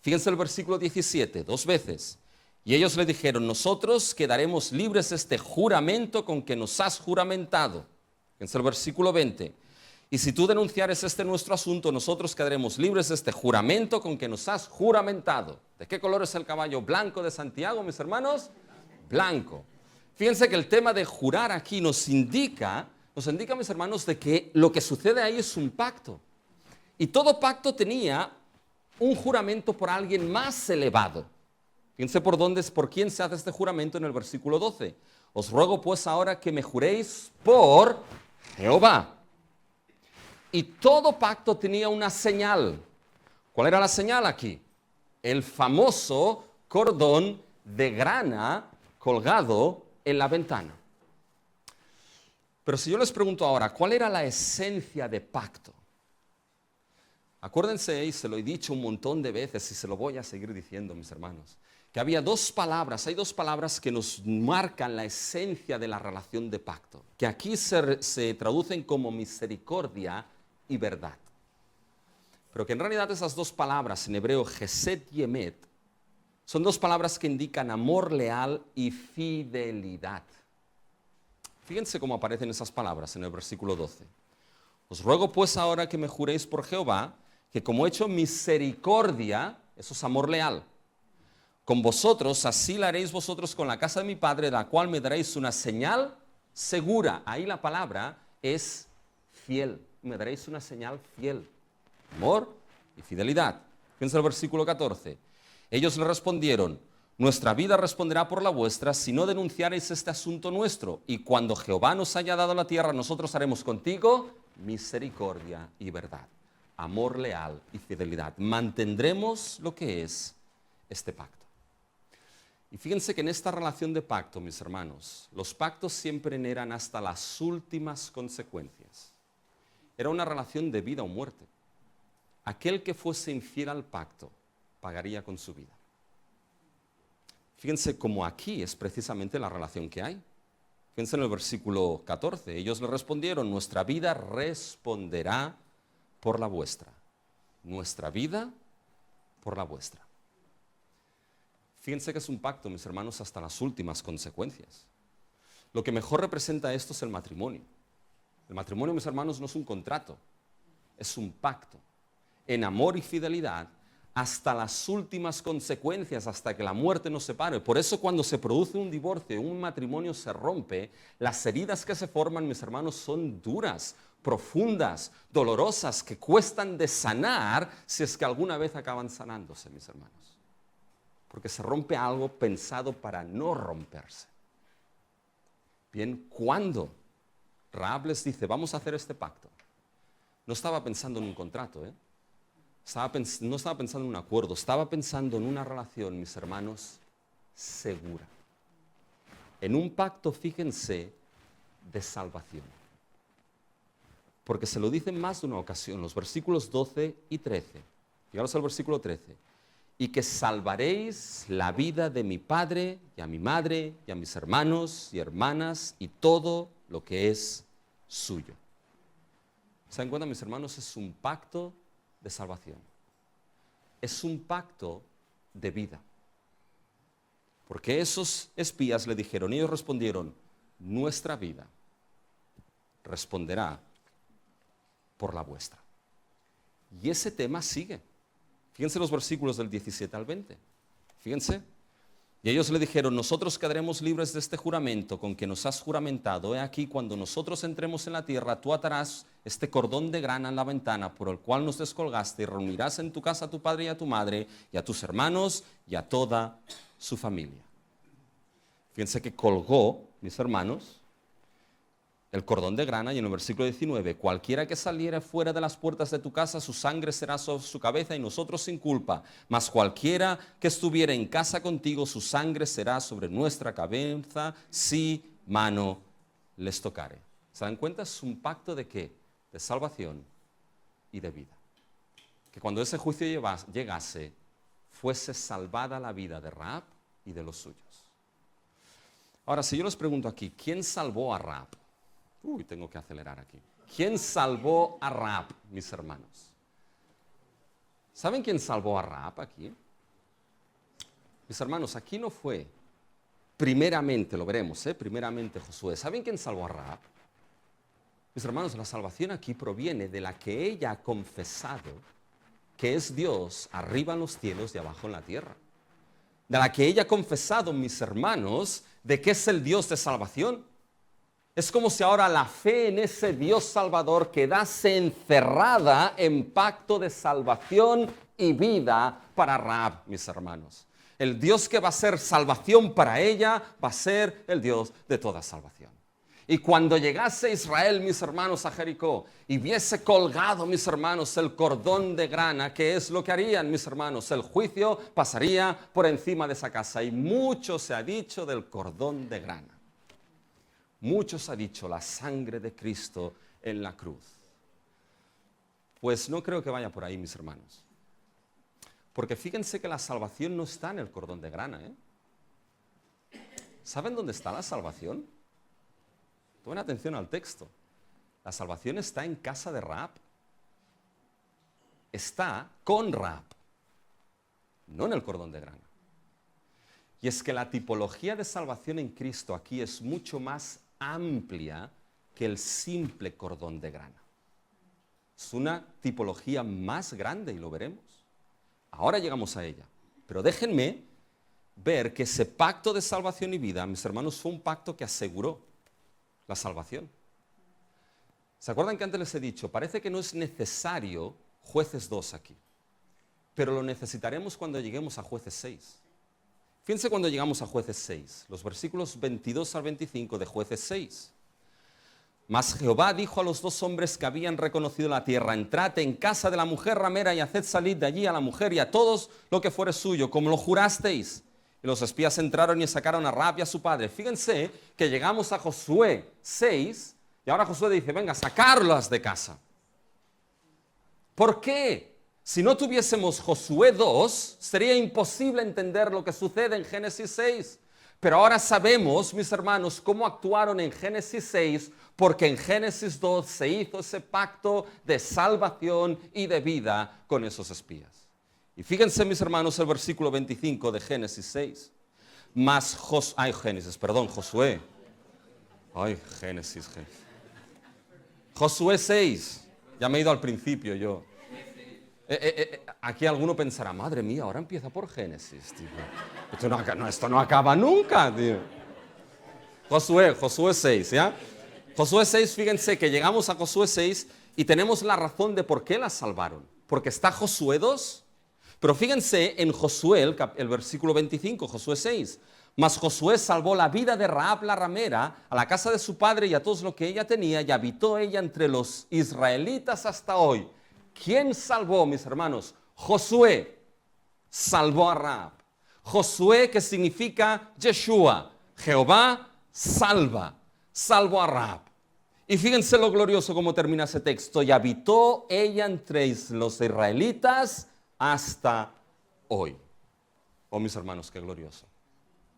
Fíjense el versículo 17, 2 veces. Y ellos le dijeron, nosotros quedaremos libres de este juramento con que nos has juramentado. Fíjense el versículo 20. Y si tú denunciares este nuestro asunto, nosotros quedaremos libres de este juramento con que nos has juramentado. ¿De qué color es el caballo blanco de Santiago, mis hermanos? Blanco. Fíjense que el tema de jurar aquí nos indica, mis hermanos, de que lo que sucede ahí es un pacto. Y todo pacto tenía un juramento por alguien más elevado. Fíjense por quién se hace este juramento en el versículo 12. Os ruego pues ahora que me juréis por Jehová. Y todo pacto tenía una señal. ¿Cuál era la señal aquí? El famoso cordón de grana colgado en la ventana. Pero si yo les pregunto ahora, ¿cuál era la esencia de pacto? Acuérdense, y se lo he dicho un montón de veces y se lo voy a seguir diciendo, mis hermanos, que hay 2 palabras que nos marcan la esencia de la relación de pacto, que aquí se traducen como misericordia y verdad. Pero que en realidad esas 2 palabras, en hebreo, Gesed y Emet, son 2 palabras que indican amor leal y fidelidad. Fíjense cómo aparecen esas palabras en el versículo 12. Os ruego pues ahora que me juréis por Jehová, que como he hecho misericordia, eso es amor leal, con vosotros, así la haréis vosotros con la casa de mi padre, de la cual me daréis una señal segura. Ahí la palabra es fiel. Me daréis una señal fiel. Amor y fidelidad. Fíjense el versículo 14. Ellos le respondieron, nuestra vida responderá por la vuestra si no denunciareis este asunto nuestro. Y cuando Jehová nos haya dado la tierra, nosotros haremos contigo misericordia y verdad. Amor leal y fidelidad. Mantendremos lo que es este pacto. Y fíjense que en esta relación de pacto, mis hermanos, los pactos siempre eran hasta las últimas consecuencias. Era una relación de vida o muerte. Aquel que fuese infiel al pacto pagaría con su vida. Fíjense cómo aquí es precisamente la relación que hay. Fíjense en el versículo 14. Ellos le respondieron, nuestra vida responderá por la vuestra. Nuestra vida por la vuestra. Fíjense que es un pacto, mis hermanos, hasta las últimas consecuencias. Lo que mejor representa esto es el matrimonio. El matrimonio, mis hermanos, no es un contrato, es un pacto. En amor y fidelidad, hasta las últimas consecuencias, hasta que la muerte nos separe. Por eso cuando se produce un divorcio, un matrimonio se rompe, las heridas que se forman, mis hermanos, son duras, profundas, dolorosas, que cuestan de sanar si es que alguna vez acaban sanándose, mis hermanos. Porque se rompe algo pensado para no romperse. Bien, ¿cuándo Rahab les dice, vamos a hacer este pacto? No estaba pensando en un contrato, no estaba pensando en un acuerdo, estaba pensando en una relación, mis hermanos, segura. En un pacto, fíjense, de salvación. Porque se lo dicen más de una ocasión, los versículos 12 y 13. Fijaros al versículo 13. Y que salvaréis la vida de mi padre y a mi madre y a mis hermanos y hermanas y todo lo que es suyo. ¿Se dan cuenta, mis hermanos? Es un pacto de salvación. Es un pacto de vida. Porque esos espías le dijeron, y ellos respondieron, nuestra vida responderá por la vuestra. Y ese tema sigue. Fíjense los versículos del 17 al 20. Fíjense. Y ellos le dijeron, nosotros quedaremos libres de este juramento con que nos has juramentado. He aquí, cuando nosotros entremos en la tierra, tú atarás este cordón de grana en la ventana por el cual nos descolgaste y reunirás en tu casa a tu padre y a tu madre y a tus hermanos y a toda su familia. Fíjense que colgó, mis hermanos, el cordón de grana, y en el versículo 19, cualquiera que saliera fuera de las puertas de tu casa, su sangre será sobre su cabeza y nosotros sin culpa. Mas cualquiera que estuviera en casa contigo, su sangre será sobre nuestra cabeza si mano les tocare. ¿Se dan cuenta? Es un pacto de ¿qué? De salvación y de vida. Que cuando ese juicio llegase, fuese salvada la vida de Rahab y de los suyos. Ahora, si yo les pregunto aquí, ¿quién salvó a Rahab? Tengo que acelerar aquí. ¿Quién salvó a Rahab, mis hermanos? ¿Saben quién salvó a Rahab aquí? Mis hermanos, aquí no fue primeramente, lo veremos, primeramente Josué. ¿Saben quién salvó a Rahab? Mis hermanos, la salvación aquí proviene de la que ella ha confesado que es Dios arriba en los cielos y abajo en la tierra. De la que ella ha confesado, mis hermanos, de que es el Dios de salvación. Es como si ahora la fe en ese Dios Salvador quedase encerrada en pacto de salvación y vida para Rahab, mis hermanos. El Dios que va a ser salvación para ella va a ser el Dios de toda salvación. Y cuando llegase Israel, mis hermanos, a Jericó y viese colgado, mis hermanos, el cordón de grana, ¿qué es lo que harían, mis hermanos? El juicio pasaría por encima de esa casa. Y mucho se ha dicho del cordón de grana. Mucho se ha dicho la sangre de Cristo en la cruz. Pues no creo que vaya por ahí, mis hermanos. Porque fíjense que la salvación no está en el cordón de grana. ¿Saben dónde está la salvación? Tomen atención al texto. La salvación está en casa de Rahab. Está con Rahab, no en el cordón de grana. Y es que la tipología de salvación en Cristo aquí es mucho más amplia que el simple cordón de grana. Es una tipología más grande y lo veremos. Ahora llegamos a ella. Pero déjenme ver que ese pacto de salvación y vida, mis hermanos, fue un pacto que aseguró la salvación. ¿Se acuerdan que antes les he dicho? Parece que no es necesario jueces 2 aquí, pero lo necesitaremos cuando lleguemos a jueces 6. Fíjense cuando llegamos a jueces 6, los versículos 22 al 25 de jueces 6. Mas Jehová dijo a los 2 hombres que habían reconocido la tierra, entrad en casa de la mujer ramera y haced salir de allí a la mujer y a todos lo que fuere suyo, como lo jurasteis. Y los espías entraron y sacaron a Rahab y a su padre. Fíjense que llegamos a Josué 6 y ahora Josué dice, venga, sacarlas de casa. ¿Por qué? Si no tuviésemos Josué 2, sería imposible entender lo que sucede en Génesis 6. Pero ahora sabemos, mis hermanos, cómo actuaron en Génesis 6, porque en Génesis 2 se hizo ese pacto de salvación y de vida con esos espías. Y fíjense, mis hermanos, el versículo 25 de Génesis 6. Josué. Josué 6. Ya me he ido al principio yo. Aquí alguno pensará, madre mía, ahora empieza por Génesis, tío. Esto no acaba nunca, tío. Josué 6, ¿ya? Josué 6, fíjense que llegamos a Josué 6 y tenemos la razón de por qué la salvaron. Porque está Josué 2, pero fíjense en Josué, el versículo 25, Josué 6. Mas Josué salvó la vida de Rahab la ramera, a la casa de su padre y a todos lo que ella tenía, y habitó ella entre los israelitas hasta hoy. ¿Quién salvó, mis hermanos? Josué salvó a Rahab. Josué, que significa Yeshua, Jehová salva, salvó a Rahab. Y fíjense lo glorioso como termina ese texto. Y habitó ella entre los israelitas hasta hoy. Oh, mis hermanos, qué glorioso.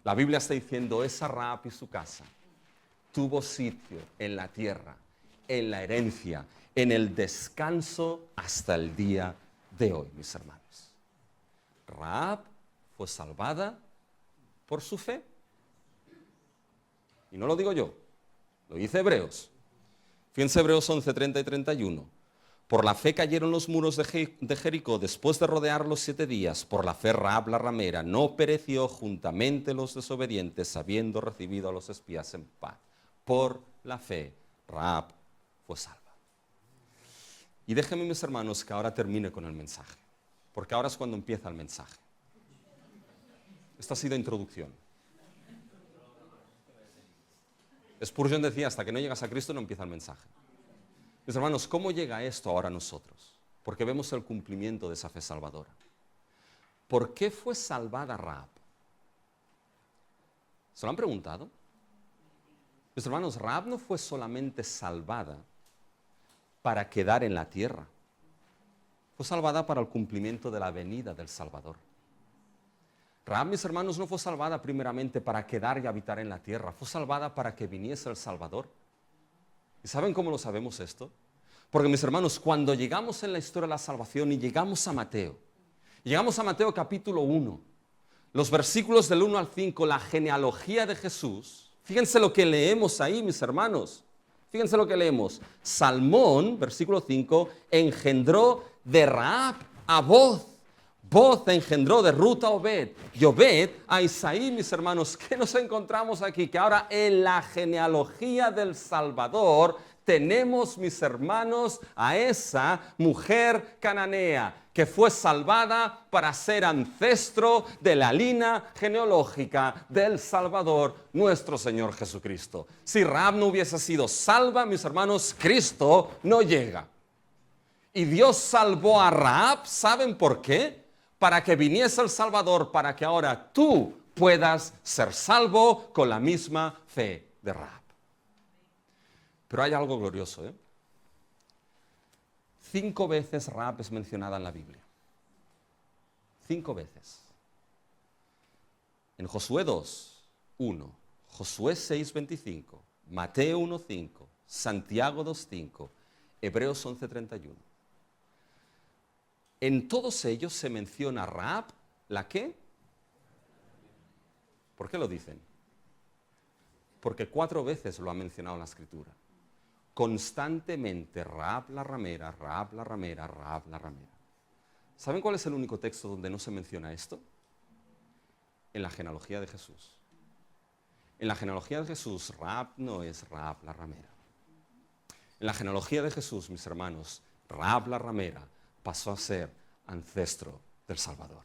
La Biblia está diciendo, esa Rahab y su casa tuvo sitio en la tierra, en la herencia, en el descanso hasta el día de hoy, mis hermanos. Rahab fue salvada por su fe. Y no lo digo yo, lo dice Hebreos. Fíjense Hebreos 11, 30 y 31. Por la fe cayeron los muros de Jericó después de rodearlos 7 días. Por la fe Rahab la ramera no pereció juntamente los desobedientes, habiendo recibido a los espías en paz. Por la fe Rahab fue salva. Y déjenme, mis hermanos, que ahora termine con el mensaje, porque ahora es cuando empieza el mensaje. Esta ha sido introducción. Spurgeon decía, hasta que no llegas a Cristo no empieza el mensaje. Mis hermanos, ¿cómo llega esto ahora a nosotros? Porque vemos el cumplimiento de esa fe salvadora. ¿Por qué fue salvada Rahab? ¿Se lo han preguntado? Mis hermanos, Rahab no fue solamente salvada para quedar en la tierra. Fue salvada para el cumplimiento de la venida del Salvador. Rahab, mis hermanos, no fue salvada primeramente para quedar y habitar en la tierra. Fue salvada para que viniese el Salvador. ¿Y saben cómo lo sabemos esto? Porque, mis hermanos, cuando llegamos en la historia de la salvación y llegamos a Mateo capítulo 1, los versículos del 1 al 5, la genealogía de Jesús, fíjense lo que leemos ahí, mis hermanos. Fíjense lo que leemos. Salmón, versículo 5, engendró de Rahab a Boz. Boz engendró de Ruth a Obed. Y Obed a Isaí, mis hermanos. ¿Qué nos encontramos aquí? Que ahora en la genealogía del Salvador tenemos, mis hermanos, a esa mujer cananea que fue salvada para ser ancestro de la línea genealógica del Salvador, nuestro Señor Jesucristo. Si Rahab no hubiese sido salva, mis hermanos, Cristo no llega. Y Dios salvó a Rahab, ¿saben por qué? Para que viniese el Salvador, para que ahora tú puedas ser salvo con la misma fe de Rahab. Pero hay algo glorioso, 5 veces Rahab es mencionada en la Biblia. 5 veces. En Josué 2, 1, Josué 6, 25, Mateo 1, 5, Santiago 2, 5, Hebreos 11, 31. En todos ellos se menciona Rahab, ¿la qué? ¿Por qué lo dicen? Porque 4 veces lo ha mencionado en la Escritura. Constantemente, Rahab la ramera, Rahab la ramera, Rahab la ramera. ¿Saben cuál es el único texto donde no se menciona esto? En la genealogía de Jesús. En la genealogía de Jesús, Rahab no es Rahab la ramera. En la genealogía de Jesús, mis hermanos, Rahab la ramera pasó a ser ancestro del Salvador.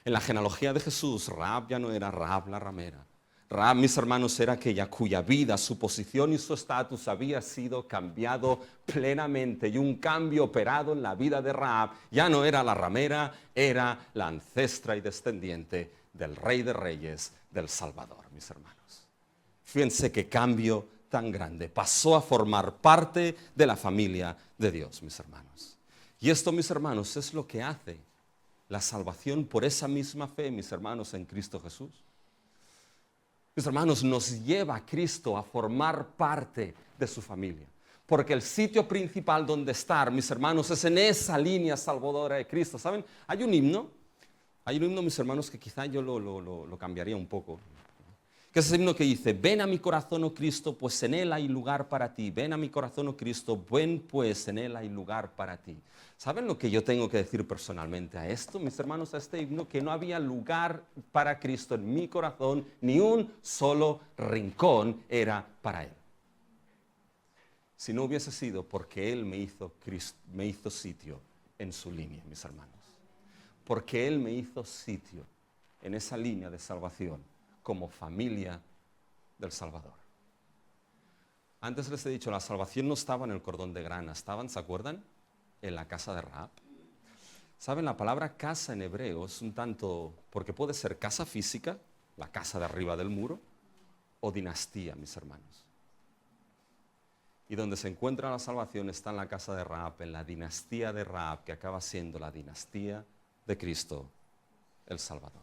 En la genealogía de Jesús, Rahab ya no era Rahab la ramera. Rahab, mis hermanos, era aquella cuya vida, su posición y su estatus había sido cambiado plenamente, y un cambio operado en la vida de Rahab. Ya no era la ramera, era la ancestra y descendiente del Rey de Reyes, del Salvador, mis hermanos. Fíjense qué cambio tan grande. Pasó a formar parte de la familia de Dios, mis hermanos. Y esto, mis hermanos, es lo que hace la salvación por esa misma fe, mis hermanos, en Cristo Jesús. Mis hermanos, nos lleva a Cristo a formar parte de su familia. Porque el sitio principal donde estar, mis hermanos, es en esa línea salvadora de Cristo. ¿Saben? Hay un himno, mis hermanos, que quizá yo lo cambiaría un poco. Que es ese himno que dice: ven a mi corazón, oh Cristo, pues en él hay lugar para ti. Ven a mi corazón, oh Cristo, ven pues en él hay lugar para ti. ¿Saben lo que yo tengo que decir personalmente a esto, mis hermanos, a este himno? Que no había lugar para Cristo en mi corazón, ni un solo rincón era para él. Si no hubiese sido porque él me hizo sitio en su línea, mis hermanos. Porque él me hizo sitio en esa línea de salvación como familia del Salvador. Antes les he dicho, la salvación no estaba en el cordón de grana, estaban, ¿se acuerdan?, en la casa de Rahab. ¿Saben? La palabra casa en hebreo es un tanto, porque puede ser casa física, la casa de arriba del muro, o dinastía, mis hermanos. Y donde se encuentra la salvación está en la casa de Rahab, en la dinastía de Rahab, que acaba siendo la dinastía de Cristo, el Salvador.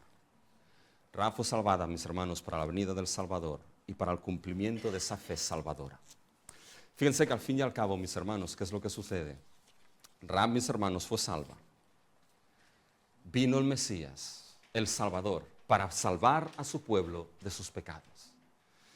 Rahab fue salvada, mis hermanos, para la venida del Salvador y para el cumplimiento de esa fe salvadora. Fíjense que al fin y al cabo, mis hermanos, ¿qué es lo que sucede? Rahab, mis hermanos, fue salva. Vino el Mesías, el Salvador, para salvar a su pueblo de sus pecados.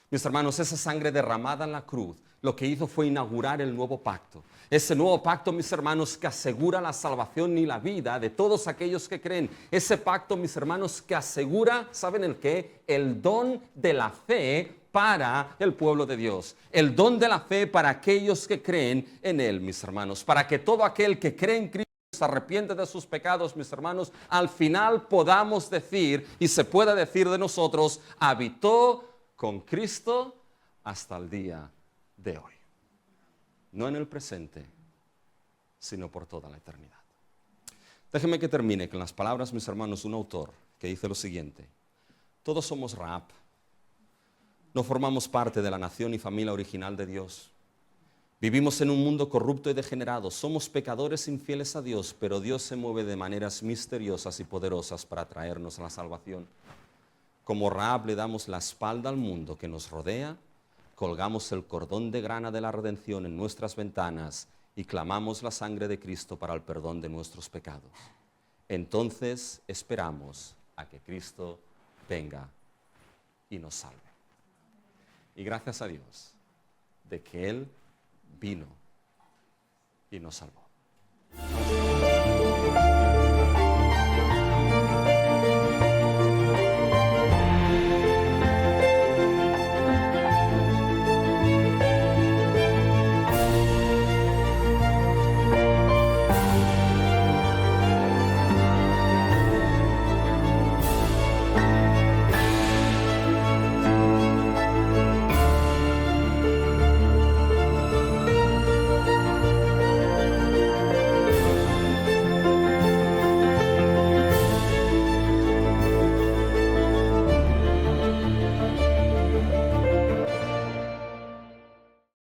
Mis hermanos, esa sangre derramada en la cruz, lo que hizo fue inaugurar el nuevo pacto. Ese nuevo pacto, mis hermanos, que asegura la salvación y la vida de todos aquellos que creen. Ese pacto, mis hermanos, que asegura, ¿saben el qué? El don de la fe para el pueblo de Dios. El don de la fe para aquellos que creen en Él, mis hermanos. Para que todo aquel que cree en Cristo se arrepiente de sus pecados, mis hermanos, al final podamos decir, y se pueda decir de nosotros, habitó con Cristo hasta el día de hoy. No en el presente, sino por toda la eternidad. Déjenme que termine con las palabras, mis hermanos, de un autor que dice lo siguiente: todos somos Rahab. No formamos parte de la nación y familia original de Dios. Vivimos en un mundo corrupto y degenerado. Somos pecadores infieles a Dios, pero Dios se mueve de maneras misteriosas y poderosas para traernos a la salvación. Como Rahab le damos la espalda al mundo que nos rodea, colgamos el cordón de grana de la redención en nuestras ventanas y clamamos la sangre de Cristo para el perdón de nuestros pecados. Entonces esperamos a que Cristo venga y nos salve. Y gracias a Dios de que Él vino y nos salvó.